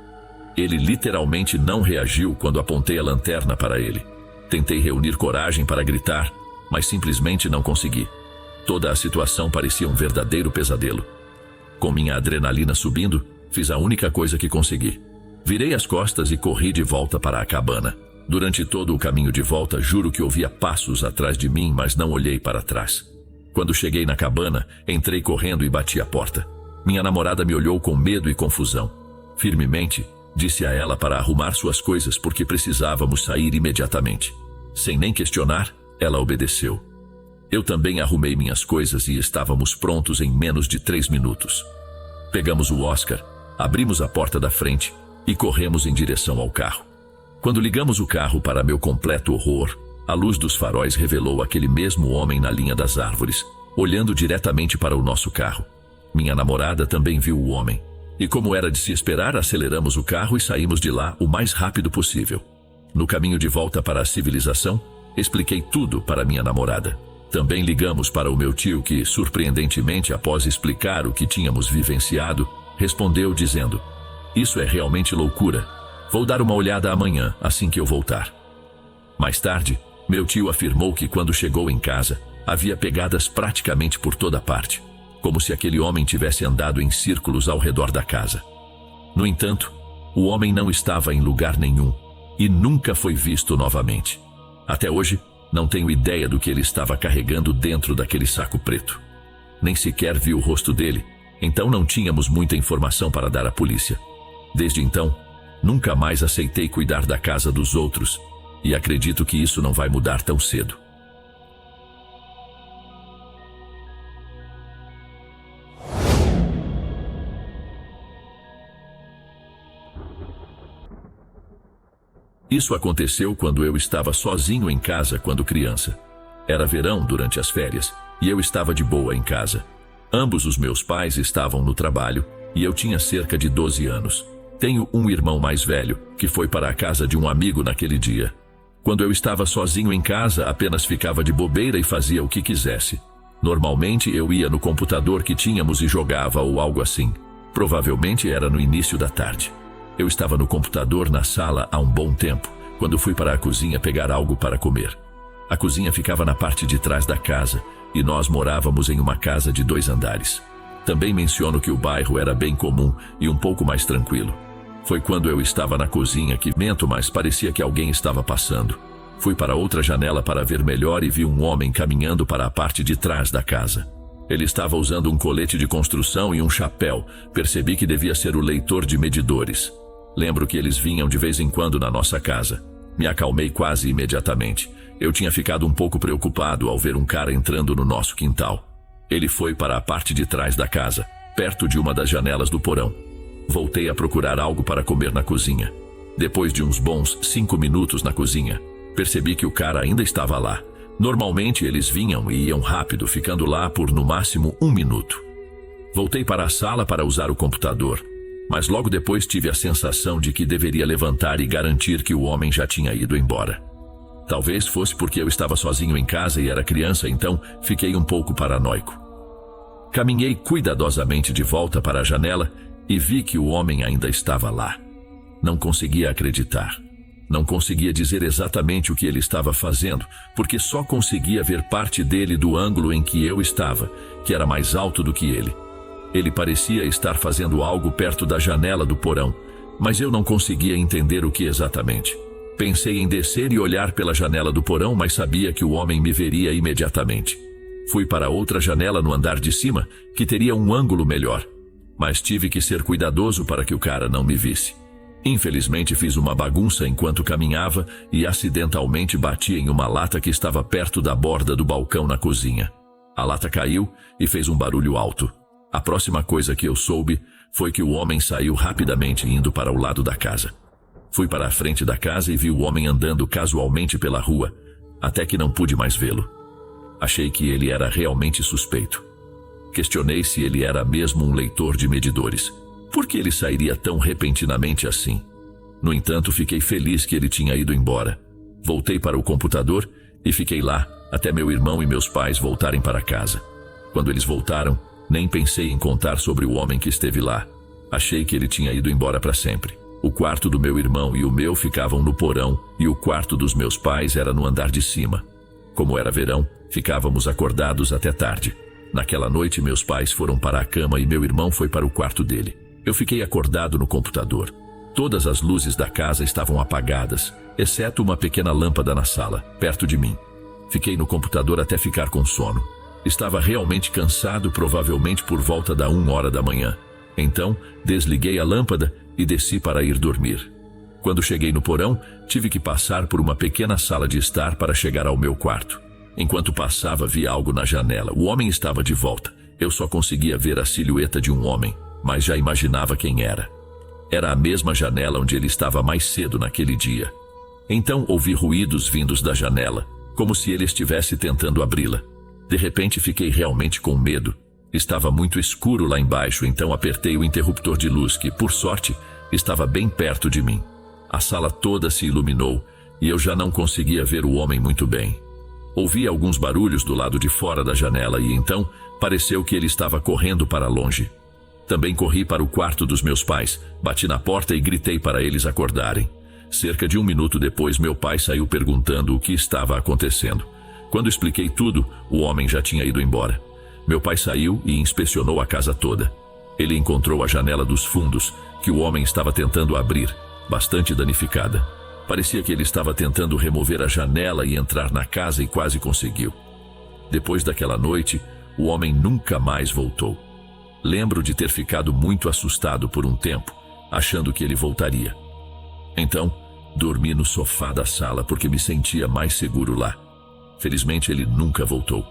Ele literalmente não reagiu quando apontei a lanterna para ele. Tentei reunir coragem para gritar, mas simplesmente não consegui. Toda a situação parecia um verdadeiro pesadelo. Com minha adrenalina subindo, fiz a única coisa que consegui. Virei as costas e corri de volta para a cabana. Durante todo o caminho de volta, juro que ouvia passos atrás de mim, mas não olhei para trás. Quando cheguei na cabana, entrei correndo e bati a porta. Minha namorada me olhou com medo e confusão. Firmemente, disse a ela para arrumar suas coisas porque precisávamos sair imediatamente. Sem nem questionar, ela obedeceu. Eu também arrumei minhas coisas e estávamos prontos em menos de 3 minutos. Pegamos o Oscar, abrimos a porta da frente e corremos em direção ao carro. Quando ligamos o carro, para meu completo horror, a luz dos faróis revelou aquele mesmo homem na linha das árvores, olhando diretamente para o nosso carro. Minha namorada também viu o homem. E como era de se esperar, aceleramos o carro e saímos de lá o mais rápido possível. No caminho de volta para a civilização, expliquei tudo para minha namorada. Também ligamos para o meu tio que, surpreendentemente, após explicar o que tínhamos vivenciado, respondeu dizendo: "Isso é realmente loucura. Vou dar uma olhada amanhã, assim que eu voltar." Mais tarde, meu tio afirmou que quando chegou em casa, havia pegadas praticamente por toda parte, como se aquele homem tivesse andado em círculos ao redor da casa. No entanto, o homem não estava em lugar nenhum e nunca foi visto novamente. Até hoje, não tenho ideia do que ele estava carregando dentro daquele saco preto. Nem sequer vi o rosto dele, então não tínhamos muita informação para dar à polícia. Desde então, nunca mais aceitei cuidar da casa dos outros e acredito que isso não vai mudar tão cedo. Isso aconteceu quando eu estava sozinho em casa quando criança. Era verão durante as férias e eu estava de boa em casa. Ambos os meus pais estavam no trabalho e eu tinha cerca de 12 anos. Tenho um irmão mais velho que foi para a casa de um amigo naquele dia. Quando eu estava sozinho em casa, apenas ficava de bobeira e fazia o que quisesse. Normalmente eu ia no computador que tínhamos e jogava ou algo assim. Provavelmente era no início da tarde. Eu estava no computador na sala há um bom tempo, quando fui para a cozinha pegar algo para comer. A cozinha ficava na parte de trás da casa, e nós morávamos em uma casa de 2 andares. Também menciono que o bairro era bem comum e um pouco mais tranquilo. Foi quando eu estava na cozinha que, mas parecia que alguém estava passando. Fui para outra janela para ver melhor e vi um homem caminhando para a parte de trás da casa. Ele estava usando um colete de construção e um chapéu. Percebi que devia ser o leitor de medidores. Lembro que eles vinham de vez em quando na nossa casa. Me acalmei quase imediatamente. Eu tinha ficado um pouco preocupado ao ver um cara entrando no nosso quintal. Ele foi para a parte de trás da casa, perto de uma das janelas do porão. Voltei a procurar algo para comer na cozinha. Depois de uns bons 5 minutos na cozinha, percebi que o cara ainda estava lá. Normalmente eles vinham e iam rápido, ficando lá por no máximo 1 minuto. Voltei para a sala para usar o computador, mas logo depois tive a sensação de que deveria levantar e garantir que o homem já tinha ido embora. Talvez fosse porque eu estava sozinho em casa e era criança, então fiquei um pouco paranoico. Caminhei cuidadosamente de volta para a janela e vi que o homem ainda estava lá. Não conseguia acreditar. Não conseguia dizer exatamente o que ele estava fazendo, porque só conseguia ver parte dele do ângulo em que eu estava, que era mais alto do que ele. Ele parecia estar fazendo algo perto da janela do porão, mas eu não conseguia entender o que exatamente. Pensei em descer e olhar pela janela do porão, mas sabia que o homem me veria imediatamente. Fui para outra janela no andar de cima, que teria um ângulo melhor, mas tive que ser cuidadoso para que o cara não me visse. Infelizmente fiz uma bagunça enquanto caminhava e acidentalmente bati em uma lata que estava perto da borda do balcão na cozinha. A lata caiu e fez um barulho alto. A próxima coisa que eu soube foi que o homem saiu rapidamente indo para o lado da casa. Fui para a frente da casa e vi o homem andando casualmente pela rua, até que não pude mais vê-lo. Achei que ele era realmente suspeito. Questionei se ele era mesmo um leitor de medidores. Por que ele sairia tão repentinamente assim? No entanto, fiquei feliz que ele tinha ido embora. Voltei para o computador e fiquei lá até meu irmão e meus pais voltarem para casa. Quando eles voltaram, nem pensei em contar sobre o homem que esteve lá. Achei que ele tinha ido embora para sempre. O quarto do meu irmão e o meu ficavam no porão e o quarto dos meus pais era no andar de cima. Como era verão, ficávamos acordados até tarde. Naquela noite, meus pais foram para a cama e meu irmão foi para o quarto dele. Eu fiquei acordado no computador. Todas as luzes da casa estavam apagadas, exceto uma pequena lâmpada na sala, perto de mim. Fiquei no computador até ficar com sono. Estava realmente cansado, provavelmente por volta da 1h da manhã. Então, desliguei a lâmpada e desci para ir dormir. Quando cheguei no porão, tive que passar por uma pequena sala de estar para chegar ao meu quarto. Enquanto passava, vi algo na janela. O homem estava de volta. Eu só conseguia ver a silhueta de um homem, mas já imaginava quem era. Era a mesma janela onde ele estava mais cedo naquele dia. Então ouvi ruídos vindos da janela, como se ele estivesse tentando abri-la. De repente fiquei realmente com medo. Estava muito escuro lá embaixo, então apertei o interruptor de luz que, por sorte, estava bem perto de mim. A sala toda se iluminou e eu já não conseguia ver o homem muito bem. Ouvi alguns barulhos do lado de fora da janela e então pareceu que ele estava correndo para longe. Também corri para o quarto dos meus pais, bati na porta e gritei para eles acordarem. Cerca de 1 minuto depois, meu pai saiu perguntando o que estava acontecendo. Quando expliquei tudo, o homem já tinha ido embora. Meu pai saiu e inspecionou a casa toda. Ele encontrou a janela dos fundos, que o homem estava tentando abrir, bastante danificada. Parecia que ele estava tentando remover a janela e entrar na casa e quase conseguiu. Depois daquela noite, o homem nunca mais voltou. Lembro de ter ficado muito assustado por um tempo, achando que ele voltaria. Então, dormi no sofá da sala porque me sentia mais seguro lá. Felizmente, ele nunca voltou.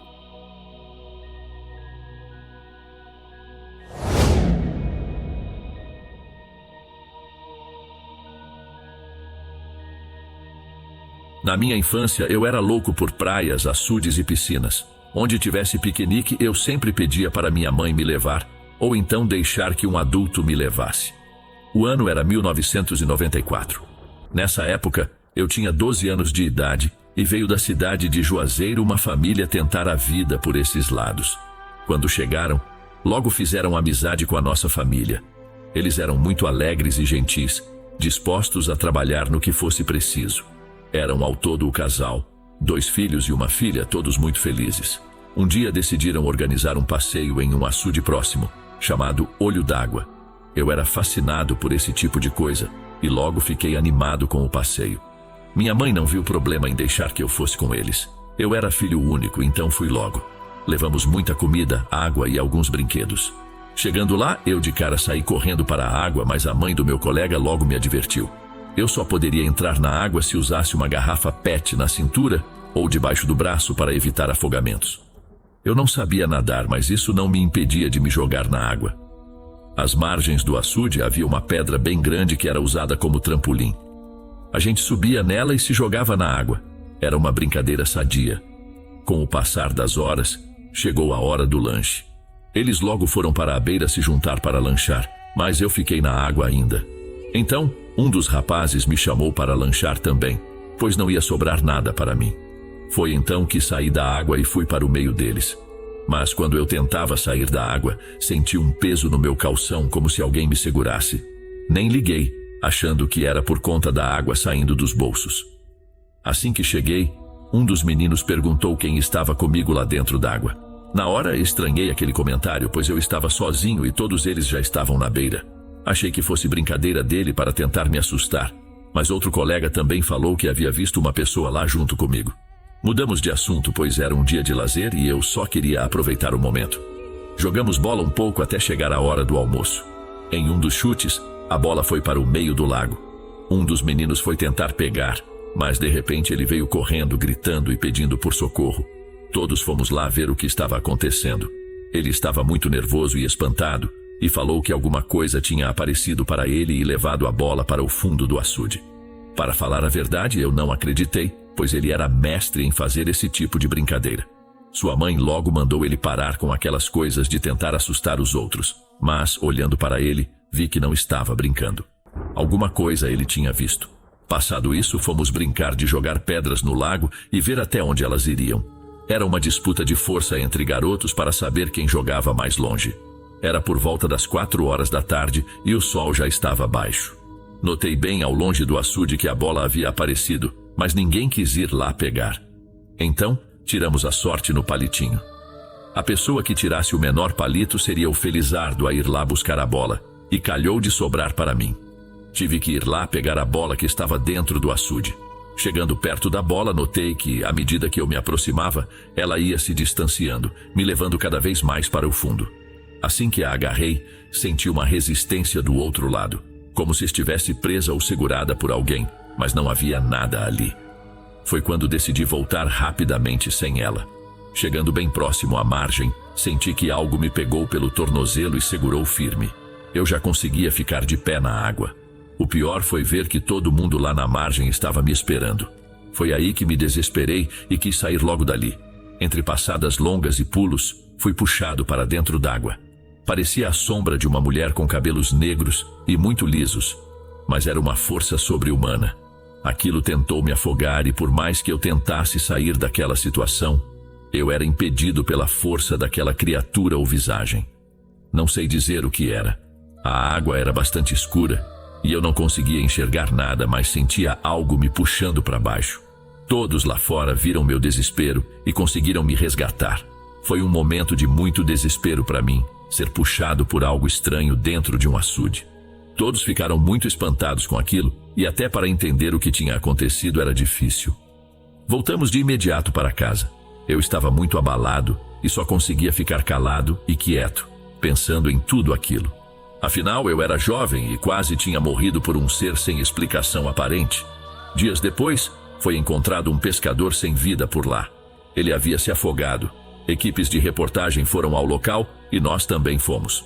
Na minha infância, eu era louco por praias, açudes e piscinas. Onde tivesse piquenique, eu sempre pedia para minha mãe me levar, ou então deixar que um adulto me levasse. O ano era 1994. Nessa época, eu tinha 12 anos de idade e veio da cidade de Juazeiro uma família tentar a vida por esses lados. Quando chegaram, logo fizeram amizade com a nossa família. Eles eram muito alegres e gentis, dispostos a trabalhar no que fosse preciso. Eram ao todo o casal, 2 filhos e uma filha, todos muito felizes. Um dia decidiram organizar um passeio em um açude próximo, chamado Olho d'Água. Eu era fascinado por esse tipo de coisa e logo fiquei animado com o passeio. Minha mãe não viu problema em deixar que eu fosse com eles. Eu era filho único, então fui logo. Levamos muita comida, água e alguns brinquedos. Chegando lá, eu de cara saí correndo para a água, mas a mãe do meu colega logo me advertiu. Eu só poderia entrar na água se usasse uma garrafa PET na cintura ou debaixo do braço para evitar afogamentos. Eu não sabia nadar, mas isso não me impedia de me jogar na água. Às margens do açude havia uma pedra bem grande que era usada como trampolim. A gente subia nela e se jogava na água. Era uma brincadeira sadia. Com o passar das horas, chegou a hora do lanche. Eles logo foram para a beira se juntar para lanchar, mas eu fiquei na água ainda. Então, um dos rapazes me chamou para lanchar também, pois não ia sobrar nada para mim. Foi então que saí da água e fui para o meio deles. Mas quando eu tentava sair da água, senti um peso no meu calção como se alguém me segurasse. Nem liguei, achando que era por conta da água saindo dos bolsos. Assim que cheguei, um dos meninos perguntou quem estava comigo lá dentro d'água. Na hora, estranhei aquele comentário, pois eu estava sozinho e todos eles já estavam na beira. Achei que fosse brincadeira dele para tentar me assustar, mas outro colega também falou que havia visto uma pessoa lá junto comigo. Mudamos de assunto, pois era um dia de lazer e eu só queria aproveitar o momento. Jogamos bola um pouco até chegar a hora do almoço. Em um dos chutes, a bola foi para o meio do lago. Um dos meninos foi tentar pegar, mas de repente ele veio correndo, gritando e pedindo por socorro. Todos fomos lá ver o que estava acontecendo. Ele estava muito nervoso e espantado, e falou que alguma coisa tinha aparecido para ele e levado a bola para o fundo do açude. Para falar a verdade, eu não acreditei, pois ele era mestre em fazer esse tipo de brincadeira. Sua mãe logo mandou ele parar com aquelas coisas de tentar assustar os outros, mas, olhando para ele, vi que não estava brincando. Alguma coisa ele tinha visto. Passado isso, fomos brincar de jogar pedras no lago e ver até onde elas iriam. Era uma disputa de força entre garotos para saber quem jogava mais longe. Era por volta das 4 horas da tarde e o sol já estava baixo. Notei bem ao longe do açude que a bola havia aparecido, mas ninguém quis ir lá pegar. Então, tiramos a sorte no palitinho. A pessoa que tirasse o menor palito seria o felizardo a ir lá buscar a bola, e calhou de sobrar para mim. Tive que ir lá pegar a bola que estava dentro do açude. Chegando perto da bola, notei que, à medida que eu me aproximava, ela ia se distanciando, me levando cada vez mais para o fundo. Assim que a agarrei, senti uma resistência do outro lado, como se estivesse presa ou segurada por alguém, mas não havia nada ali. Foi quando decidi voltar rapidamente sem ela. Chegando bem próximo à margem, senti que algo me pegou pelo tornozelo e segurou firme. Eu já conseguia ficar de pé na água. O pior foi ver que todo mundo lá na margem estava me esperando. Foi aí que me desesperei e quis sair logo dali. Entre passadas longas e pulos, fui puxado para dentro d'água. Parecia a sombra de uma mulher com cabelos negros e muito lisos, mas era uma força sobre-humana. Aquilo tentou me afogar e por mais que eu tentasse sair daquela situação, eu era impedido pela força daquela criatura ou visagem. Não sei dizer o que era. A água era bastante escura e eu não conseguia enxergar nada, mas sentia algo me puxando para baixo. Todos lá fora viram meu desespero e conseguiram me resgatar. Foi um momento de muito desespero para mim, ser puxado por algo estranho dentro de um açude. Todos ficaram muito espantados com aquilo e até para entender o que tinha acontecido era difícil. Voltamos de imediato para casa. Eu estava muito abalado e só conseguia ficar calado e quieto, pensando em tudo aquilo. Afinal, eu era jovem e quase tinha morrido por um ser sem explicação aparente. Dias depois, foi encontrado um pescador sem vida por lá. Ele havia se afogado. Equipes de reportagem foram ao local e nós também fomos.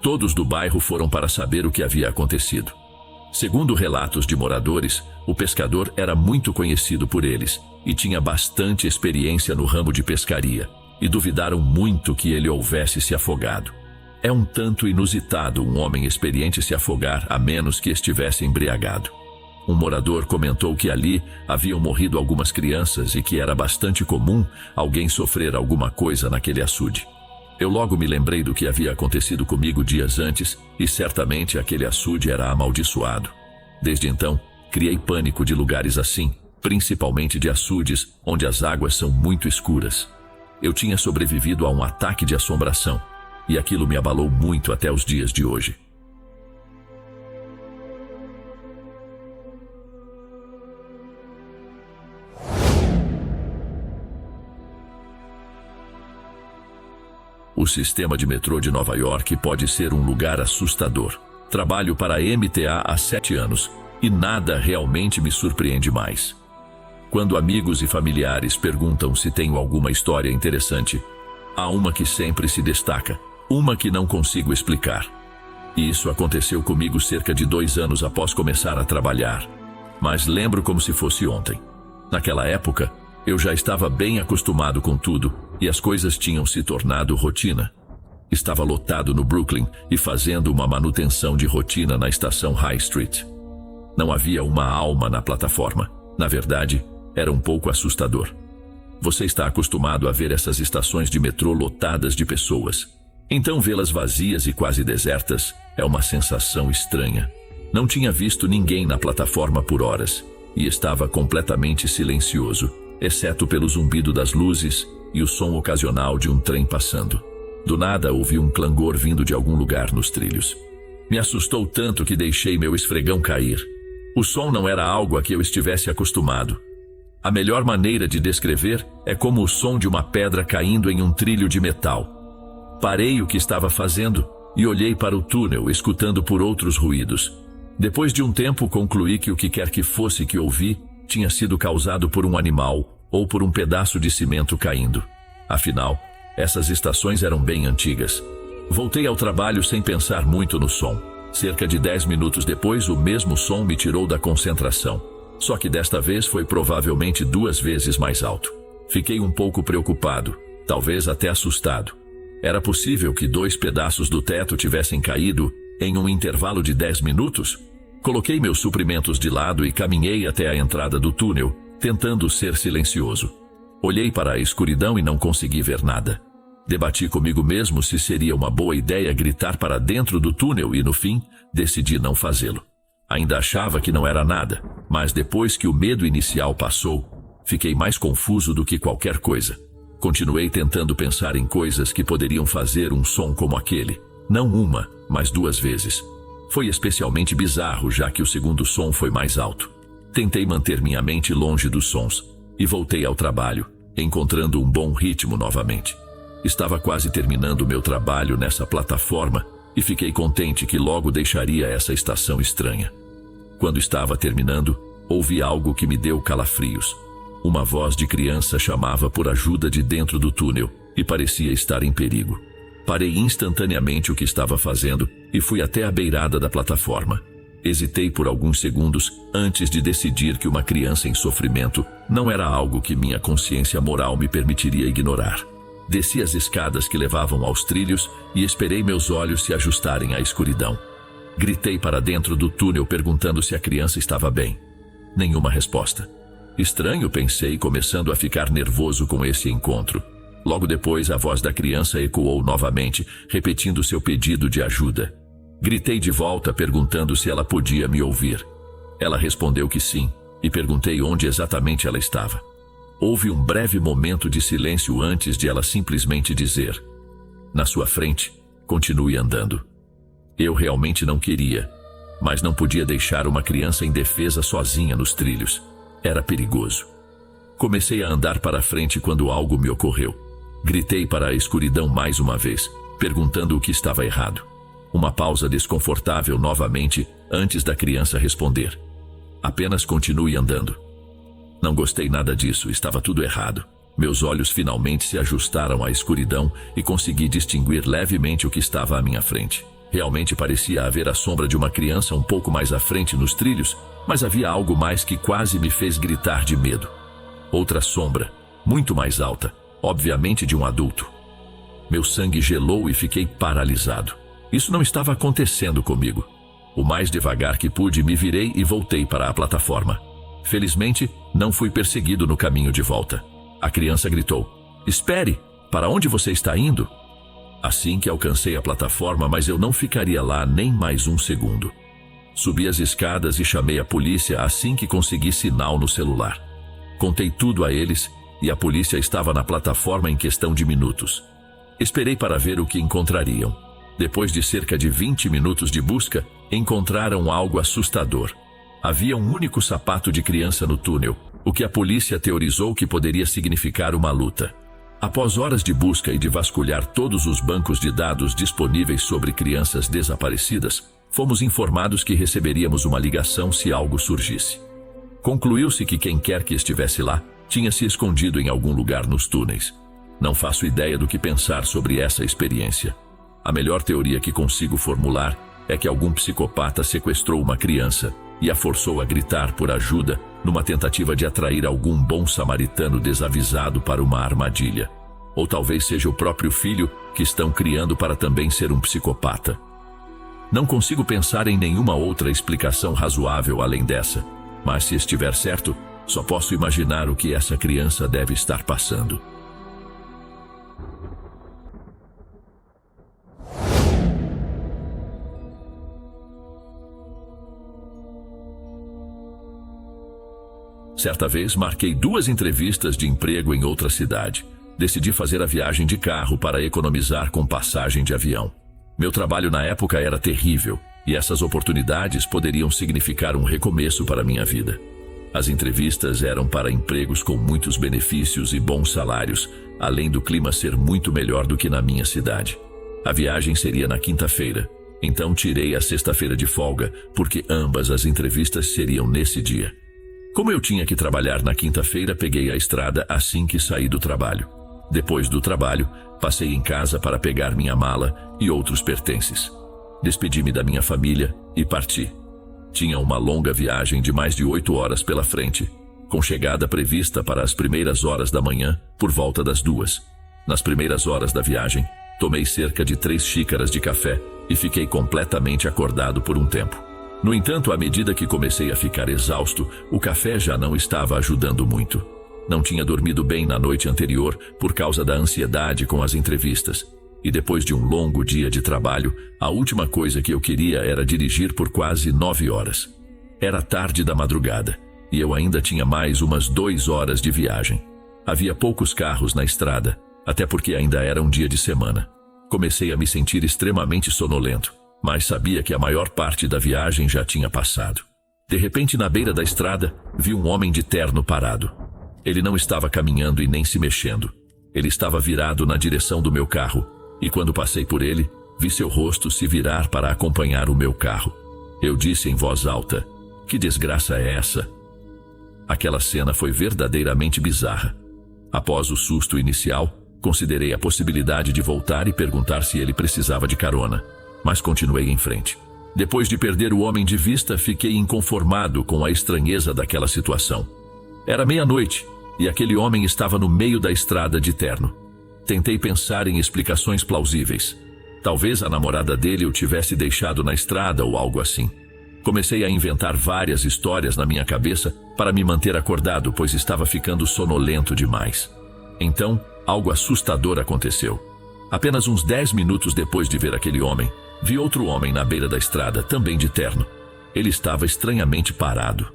Todos do bairro foram para saber o que havia acontecido. Segundo relatos de moradores, o pescador era muito conhecido por eles e tinha bastante experiência no ramo de pescaria, e duvidaram muito que ele houvesse se afogado. É um tanto inusitado um homem experiente se afogar a menos que estivesse embriagado. Um morador comentou que ali haviam morrido algumas crianças e que era bastante comum alguém sofrer alguma coisa naquele açude. Eu logo me lembrei do que havia acontecido comigo dias antes e certamente aquele açude era amaldiçoado. Desde então, criei pânico de lugares assim, principalmente de açudes onde as águas são muito escuras. Eu tinha sobrevivido a um ataque de assombração e aquilo me abalou muito até os dias de hoje. sistema de metrô de Nova York pode ser um lugar assustador. Trabalho para a MTA há 7 anos e nada realmente me surpreende mais. Quando amigos e familiares perguntam se tenho alguma história interessante, há uma que sempre se destaca, uma que não consigo explicar. E isso aconteceu comigo cerca de 2 anos após começar a trabalhar. Mas lembro como se fosse ontem. Naquela época, eu já estava bem acostumado com tudo e as coisas tinham se tornado rotina. Estava lotado no Brooklyn e fazendo uma manutenção de rotina na estação High Street. Não havia uma alma na plataforma. Na verdade, era um pouco assustador. Você está acostumado a ver essas estações de metrô lotadas de pessoas. Então vê-las vazias e quase desertas é uma sensação estranha. Não tinha visto ninguém na plataforma por horas e estava completamente silencioso, exceto pelo zumbido das luzes e o som ocasional de um trem passando. Do nada ouvi um clangor vindo de algum lugar nos trilhos. Me assustou tanto que deixei meu esfregão cair. O som não era algo a que eu estivesse acostumado. A melhor maneira de descrever é como o som de uma pedra caindo em um trilho de metal. Parei o que estava fazendo e olhei para o túnel, escutando por outros ruídos. Depois de um tempo, concluí que o que quer que fosse que ouvi tinha sido causado por um animal ou por um pedaço de cimento caindo. Afinal, essas estações eram bem antigas. Voltei ao trabalho sem pensar muito no som. Cerca de 10 minutos depois, o mesmo som me tirou da concentração. Só que desta vez foi provavelmente 2 vezes mais alto. Fiquei um pouco preocupado, talvez até assustado. Era possível que 2 pedaços do teto tivessem caído em um intervalo de 10 minutos? Coloquei meus suprimentos de lado e caminhei até a entrada do túnel, tentando ser silencioso. Olhei para a escuridão e não consegui ver nada. Debati comigo mesmo se seria uma boa ideia gritar para dentro do túnel e, no fim, decidi não fazê-lo. Ainda achava que não era nada, mas depois que o medo inicial passou, fiquei mais confuso do que qualquer coisa. Continuei tentando pensar em coisas que poderiam fazer um som como aquele. Não uma, mas 2 vezes. Foi especialmente bizarro, já que o segundo som foi mais alto. Tentei manter minha mente longe dos sons e voltei ao trabalho, encontrando um bom ritmo novamente. Estava quase terminando meu trabalho nessa plataforma e fiquei contente que logo deixaria essa estação estranha. Quando estava terminando, ouvi algo que me deu calafrios. Uma voz de criança chamava por ajuda de dentro do túnel e parecia estar em perigo. Parei instantaneamente o que estava fazendo e fui até a beirada da plataforma. Hesitei por alguns segundos antes de decidir que uma criança em sofrimento não era algo que minha consciência moral me permitiria ignorar. Desci as escadas que levavam aos trilhos e esperei meus olhos se ajustarem à escuridão. Gritei para dentro do túnel perguntando se a criança estava bem. Nenhuma resposta. Estranho, pensei, começando a ficar nervoso com esse encontro. Logo depois, a voz da criança ecoou novamente, repetindo seu pedido de ajuda. Gritei de volta perguntando se ela podia me ouvir. Ela respondeu que sim, e perguntei onde exatamente ela estava. Houve um breve momento de silêncio antes de ela simplesmente dizer: "Na sua frente, continue andando." Eu realmente não queria, mas não podia deixar uma criança indefesa sozinha nos trilhos. Era perigoso. Comecei a andar para frente quando algo me ocorreu. Gritei para a escuridão mais uma vez, perguntando o que estava errado. Uma pausa desconfortável novamente antes da criança responder: "Apenas continue andando." Não gostei nada disso, estava tudo errado. Meus olhos finalmente se ajustaram à escuridão e consegui distinguir levemente o que estava à minha frente. Realmente parecia haver a sombra de uma criança um pouco mais à frente nos trilhos, mas havia algo mais que quase me fez gritar de medo. Outra sombra, muito mais alta, obviamente de um adulto. Meu sangue gelou e fiquei paralisado. Isso não estava acontecendo comigo. O mais devagar que pude, me virei e voltei para a plataforma. Felizmente, não fui perseguido no caminho de volta. A criança gritou: "Espere! Para onde você está indo?" Assim que alcancei a plataforma, mas eu não ficaria lá nem mais um segundo. Subi as escadas e chamei a polícia assim que consegui sinal no celular. Contei tudo a eles e a polícia estava na plataforma em questão de minutos. Esperei para ver o que encontrariam. Depois de cerca de 20 minutos de busca, encontraram algo assustador. Havia um único sapato de criança no túnel, o que a polícia teorizou que poderia significar uma luta. Após horas de busca e de vasculhar todos os bancos de dados disponíveis sobre crianças desaparecidas, fomos informados que receberíamos uma ligação se algo surgisse. Concluiu-se que quem quer que estivesse lá tinha se escondido em algum lugar nos túneis. Não faço ideia do que pensar sobre essa experiência. A melhor teoria que consigo formular é que algum psicopata sequestrou uma criança e a forçou a gritar por ajuda numa tentativa de atrair algum bom samaritano desavisado para uma armadilha. Ou talvez seja o próprio filho que estão criando para também ser um psicopata. Não consigo pensar em nenhuma outra explicação razoável além dessa, mas se estiver certo, só posso imaginar o que essa criança deve estar passando. Certa vez, marquei 2 entrevistas de emprego em outra cidade. Decidi fazer a viagem de carro para economizar com passagem de avião. Meu trabalho na época era terrível, e essas oportunidades poderiam significar um recomeço para minha vida. As entrevistas eram para empregos com muitos benefícios e bons salários, além do clima ser muito melhor do que na minha cidade. A viagem seria na quinta-feira, então tirei a sexta-feira de folga, porque ambas as entrevistas seriam nesse dia. Como eu tinha que trabalhar na quinta-feira, peguei a estrada assim que saí do trabalho. Depois do trabalho, passei em casa para pegar minha mala e outros pertences. Despedi-me da minha família e parti. Tinha uma longa viagem de mais de 8 horas pela frente, com chegada prevista para as primeiras horas da manhã, por volta das 2. Nas primeiras horas da viagem, tomei cerca de 3 xícaras de café e fiquei completamente acordado por um tempo. No entanto, à medida que comecei a ficar exausto, o café já não estava ajudando muito. Não tinha dormido bem na noite anterior por causa da ansiedade com as entrevistas. E depois de um longo dia de trabalho, a última coisa que eu queria era dirigir por quase 9 horas. Era tarde da madrugada, e eu ainda tinha mais umas 2 horas de viagem. Havia poucos carros na estrada, até porque ainda era um dia de semana. Comecei a me sentir extremamente sonolento, mas sabia que a maior parte da viagem já tinha passado. De repente, na beira da estrada, vi um homem de terno parado. Ele não estava caminhando e nem se mexendo. Ele estava virado na direção do meu carro, e quando passei por ele, vi seu rosto se virar para acompanhar o meu carro. Eu disse em voz alta: "Que desgraça é essa?" Aquela cena foi verdadeiramente bizarra. Após o susto inicial, considerei a possibilidade de voltar e perguntar se ele precisava de carona, mas continuei em frente. Depois de perder o homem de vista, fiquei inconformado com a estranheza daquela situação. Era meia-noite, e aquele homem estava no meio da estrada de terno. Tentei pensar em explicações plausíveis. Talvez a namorada dele o tivesse deixado na estrada ou algo assim. Comecei a inventar várias histórias na minha cabeça para me manter acordado, pois estava ficando sonolento demais. Então, algo assustador aconteceu. Apenas uns 10 minutos depois de ver aquele homem, vi outro homem na beira da estrada, também de terno. Ele estava estranhamente parado.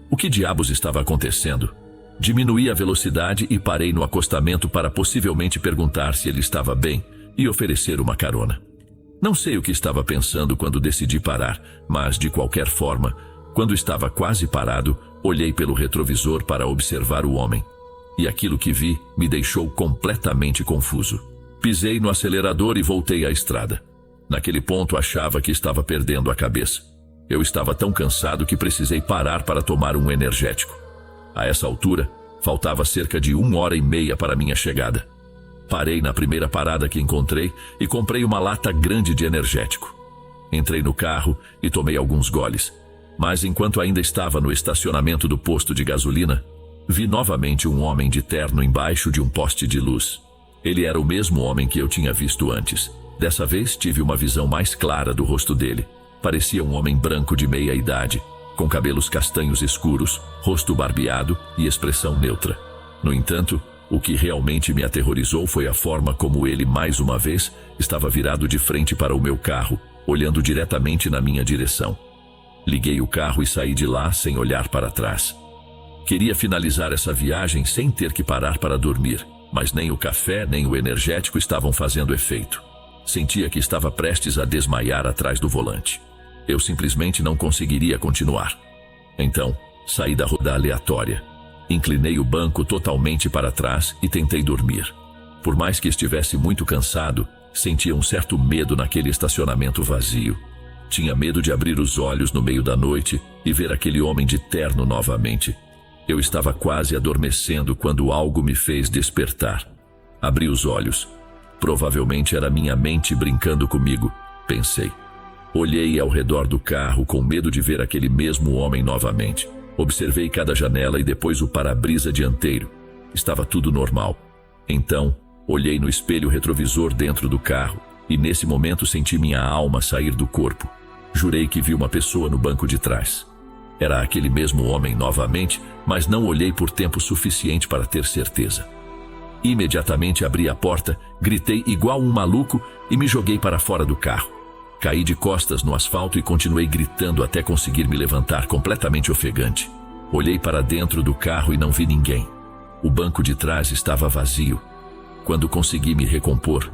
O que diabos estava acontecendo? Diminuí a velocidade e parei no acostamento para possivelmente perguntar se ele estava bem e oferecer uma carona. Não sei o que estava pensando quando decidi parar, mas, de qualquer forma, quando estava quase parado, olhei pelo retrovisor para observar o homem. E aquilo que vi me deixou completamente confuso. Pisei no acelerador e voltei à estrada. Naquele ponto achava que estava perdendo a cabeça. Eu estava tão cansado que precisei parar para tomar um energético. A essa altura, faltava cerca de 1h30 para minha chegada. Parei na primeira parada que encontrei e comprei uma lata grande de energético. Entrei no carro e tomei alguns goles, mas enquanto ainda estava no estacionamento do posto de gasolina, vi novamente um homem de terno embaixo de um poste de luz. Ele era o mesmo homem que eu tinha visto antes. Dessa vez tive uma visão mais clara do rosto dele. Parecia um homem branco de meia idade, com cabelos castanhos escuros, rosto barbeado e expressão neutra. No entanto, o que realmente me aterrorizou foi a forma como ele, mais uma vez, estava virado de frente para o meu carro, olhando diretamente na minha direção. Liguei o carro e saí de lá sem olhar para trás. Queria finalizar essa viagem sem ter que parar para dormir, mas nem o café nem o energético estavam fazendo efeito. Sentia que estava prestes a desmaiar atrás do volante. Eu simplesmente não conseguiria continuar. Então, saí da roda aleatória. Inclinei o banco totalmente para trás e tentei dormir. Por mais que estivesse muito cansado, sentia um certo medo naquele estacionamento vazio. Tinha medo de abrir os olhos no meio da noite e ver aquele homem de terno novamente. Eu estava quase adormecendo quando algo me fez despertar. Abri os olhos. Provavelmente era minha mente brincando comigo, pensei. Olhei ao redor do carro com medo de ver aquele mesmo homem novamente. Observei cada janela e depois o para-brisa dianteiro. Estava tudo normal. Então, olhei no espelho retrovisor dentro do carro e nesse momento senti minha alma sair do corpo. Jurei que vi uma pessoa no banco de trás. Era aquele mesmo homem novamente, mas não olhei por tempo suficiente para ter certeza. Imediatamente abri a porta, gritei igual um maluco e me joguei para fora do carro. Caí de costas no asfalto e continuei gritando até conseguir me levantar completamente ofegante. Olhei para dentro do carro e não vi ninguém. O banco de trás estava vazio. Quando consegui me recompor,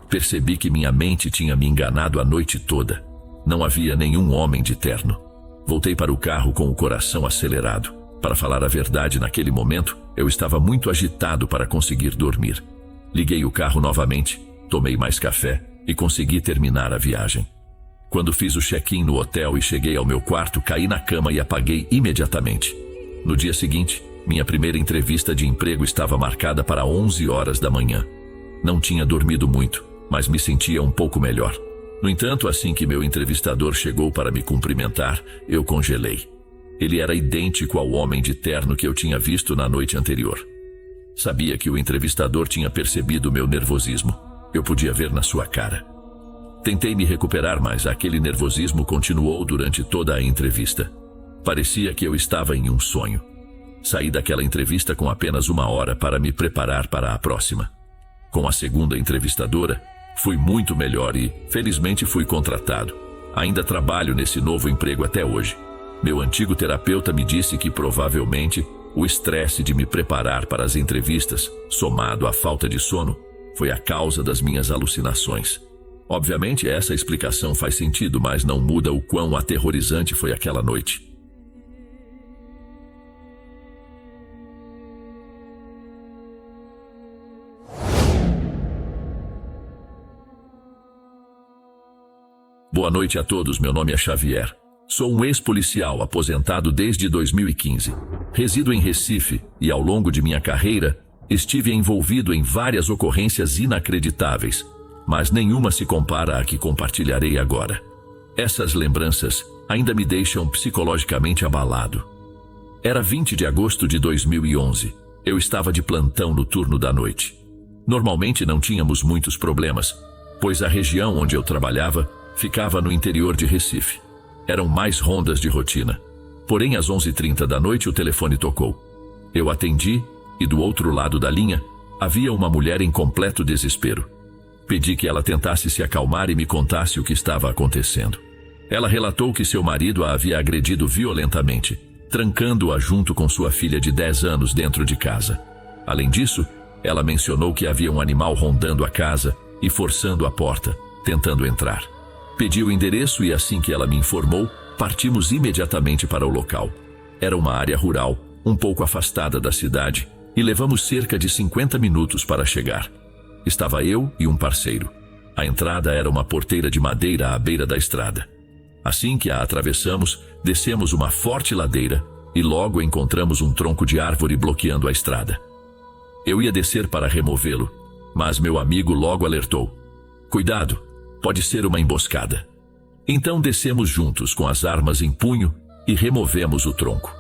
percebi que minha mente tinha me enganado a noite toda. Não havia nenhum homem de terno. Voltei para o carro com o coração acelerado. Para falar a verdade, naquele momento, eu estava muito agitado para conseguir dormir. Liguei o carro novamente, tomei mais café e consegui terminar a viagem. Quando fiz o check-in no hotel e cheguei ao meu quarto, caí na cama e apaguei imediatamente. No dia seguinte, minha primeira entrevista de emprego estava marcada para 11 horas da manhã. Não tinha dormido muito, mas me sentia um pouco melhor. No entanto, assim que meu entrevistador chegou para me cumprimentar, eu congelei. Ele era idêntico ao homem de terno que eu tinha visto na noite anterior. Sabia que o entrevistador tinha percebido meu nervosismo. Eu podia ver na sua cara. Tentei me recuperar, mas aquele nervosismo continuou durante toda a entrevista. Parecia que eu estava em um sonho. Saí daquela entrevista com apenas 1 hora para me preparar para a próxima. Com a segunda entrevistadora, fui muito melhor e, felizmente, fui contratado. Ainda trabalho nesse novo emprego até hoje. Meu antigo terapeuta me disse que provavelmente o estresse de me preparar para as entrevistas, somado à falta de sono, foi a causa das minhas alucinações. Obviamente essa explicação faz sentido, mas não muda o quão aterrorizante foi aquela noite. Boa noite a todos, meu nome é Xavier. Sou um ex-policial aposentado desde 2015. Resido em Recife e, ao longo de minha carreira, estive envolvido em várias ocorrências inacreditáveis, mas nenhuma se compara à que compartilharei agora. Essas lembranças ainda me deixam psicologicamente abalado. Era 20 de agosto de 2011. Eu estava de plantão no turno da noite. Normalmente não tínhamos muitos problemas, pois a região onde eu trabalhava ficava no interior de Recife. Eram mais rondas de rotina. Porém, às 11h30 da noite, o telefone tocou. Eu atendi e, do outro lado da linha, havia uma mulher em completo desespero. Pedi que ela tentasse se acalmar e me contasse o que estava acontecendo. Ela relatou que seu marido a havia agredido violentamente, trancando-a junto com sua filha de 10 anos dentro de casa. Além disso, ela mencionou que havia um animal rondando a casa e forçando a porta, tentando entrar. Pedi o endereço e, assim que ela me informou, partimos imediatamente para o local. Era uma área rural, um pouco afastada da cidade, e levamos cerca de 50 minutos para chegar. Estava eu e um parceiro. A entrada era uma porteira de madeira à beira da estrada. Assim que a atravessamos, descemos uma forte ladeira e logo encontramos um tronco de árvore bloqueando a estrada. Eu ia descer para removê-lo, mas meu amigo logo alertou. Cuidado! Pode ser uma emboscada. Então descemos juntos com as armas em punho e removemos o tronco.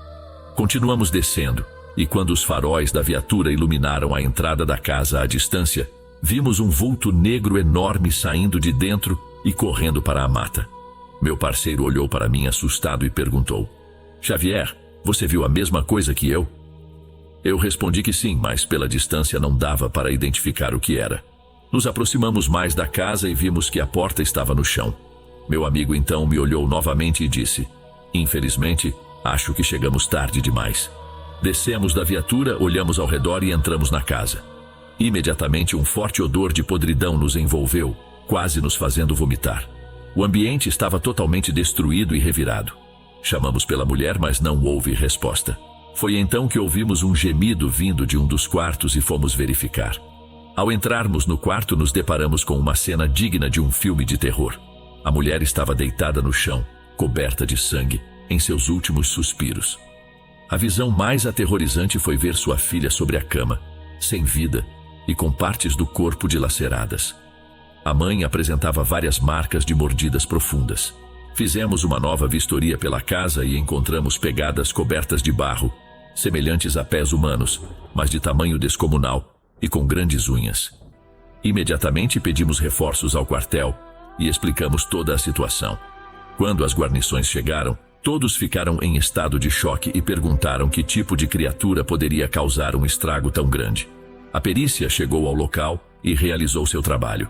Continuamos descendo e quando os faróis da viatura iluminaram a entrada da casa à distância, vimos um vulto negro enorme saindo de dentro e correndo para a mata. Meu parceiro olhou para mim assustado e perguntou: Xavier, você viu a mesma coisa que eu? Eu respondi que sim, mas pela distância não dava para identificar o que era. Nos aproximamos mais da casa e vimos que a porta estava no chão. Meu amigo então me olhou novamente e disse: Infelizmente, acho que chegamos tarde demais. Descemos da viatura, olhamos ao redor e entramos na casa. Imediatamente um forte odor de podridão nos envolveu, quase nos fazendo vomitar. O ambiente estava totalmente destruído e revirado. Chamamos pela mulher, mas não houve resposta. Foi então que ouvimos um gemido vindo de um dos quartos e fomos verificar. Ao entrarmos no quarto, nos deparamos com uma cena digna de um filme de terror. A mulher estava deitada no chão, coberta de sangue, em seus últimos suspiros. A visão mais aterrorizante foi ver sua filha sobre a cama, sem vida e com partes do corpo dilaceradas. A mãe apresentava várias marcas de mordidas profundas. Fizemos uma nova vistoria pela casa e encontramos pegadas cobertas de barro, semelhantes a pés humanos, mas de tamanho descomunal e com grandes unhas. Imediatamente pedimos reforços ao quartel e explicamos toda a situação. Quando as guarnições chegaram, todos ficaram em estado de choque e perguntaram que tipo de criatura poderia causar um estrago tão grande. A perícia chegou ao local e realizou seu trabalho.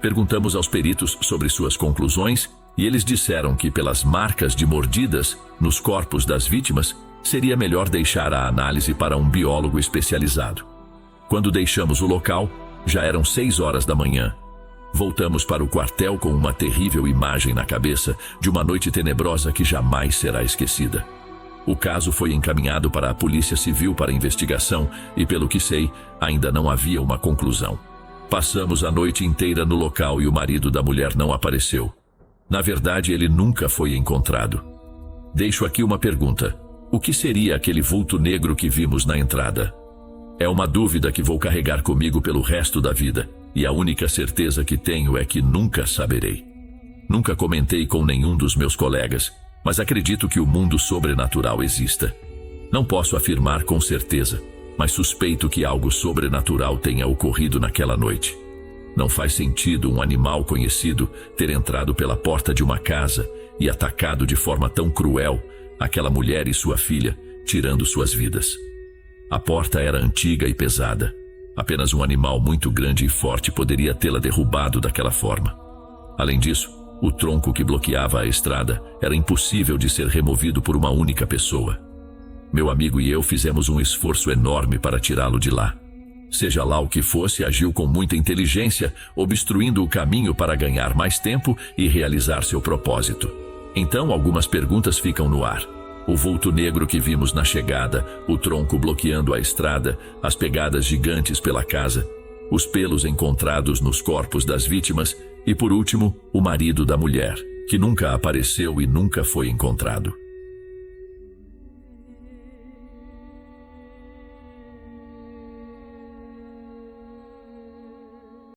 Perguntamos aos peritos sobre suas conclusões e eles disseram que, pelas marcas de mordidas nos corpos das vítimas, seria melhor deixar a análise para um biólogo especializado. Quando deixamos o local, já eram 6 horas da manhã. Voltamos para o quartel com uma terrível imagem na cabeça de uma noite tenebrosa que jamais será esquecida. O caso foi encaminhado para a Polícia Civil para investigação e, pelo que sei, ainda não havia uma conclusão. Passamos a noite inteira no local e o marido da mulher não apareceu. Na verdade, ele nunca foi encontrado. Deixo aqui uma pergunta. O que seria aquele vulto negro que vimos na entrada? É uma dúvida que vou carregar comigo pelo resto da vida, e a única certeza que tenho é que nunca saberei. Nunca comentei com nenhum dos meus colegas, mas acredito que o mundo sobrenatural exista. Não posso afirmar com certeza, mas suspeito que algo sobrenatural tenha ocorrido naquela noite. Não faz sentido um animal conhecido ter entrado pela porta de uma casa e atacado de forma tão cruel aquela mulher e sua filha, tirando suas vidas. A porta era antiga e pesada. Apenas um animal muito grande e forte poderia tê-la derrubado daquela forma. Além disso, o tronco que bloqueava a estrada era impossível de ser removido por uma única pessoa. Meu amigo e eu fizemos um esforço enorme para tirá-lo de lá. Seja lá o que fosse, agiu com muita inteligência, obstruindo o caminho para ganhar mais tempo e realizar seu propósito. Então, algumas perguntas ficam no ar. O vulto negro que vimos na chegada, o tronco bloqueando a estrada, as pegadas gigantes pela casa, os pelos encontrados nos corpos das vítimas e, por último, o marido da mulher, que nunca apareceu e nunca foi encontrado.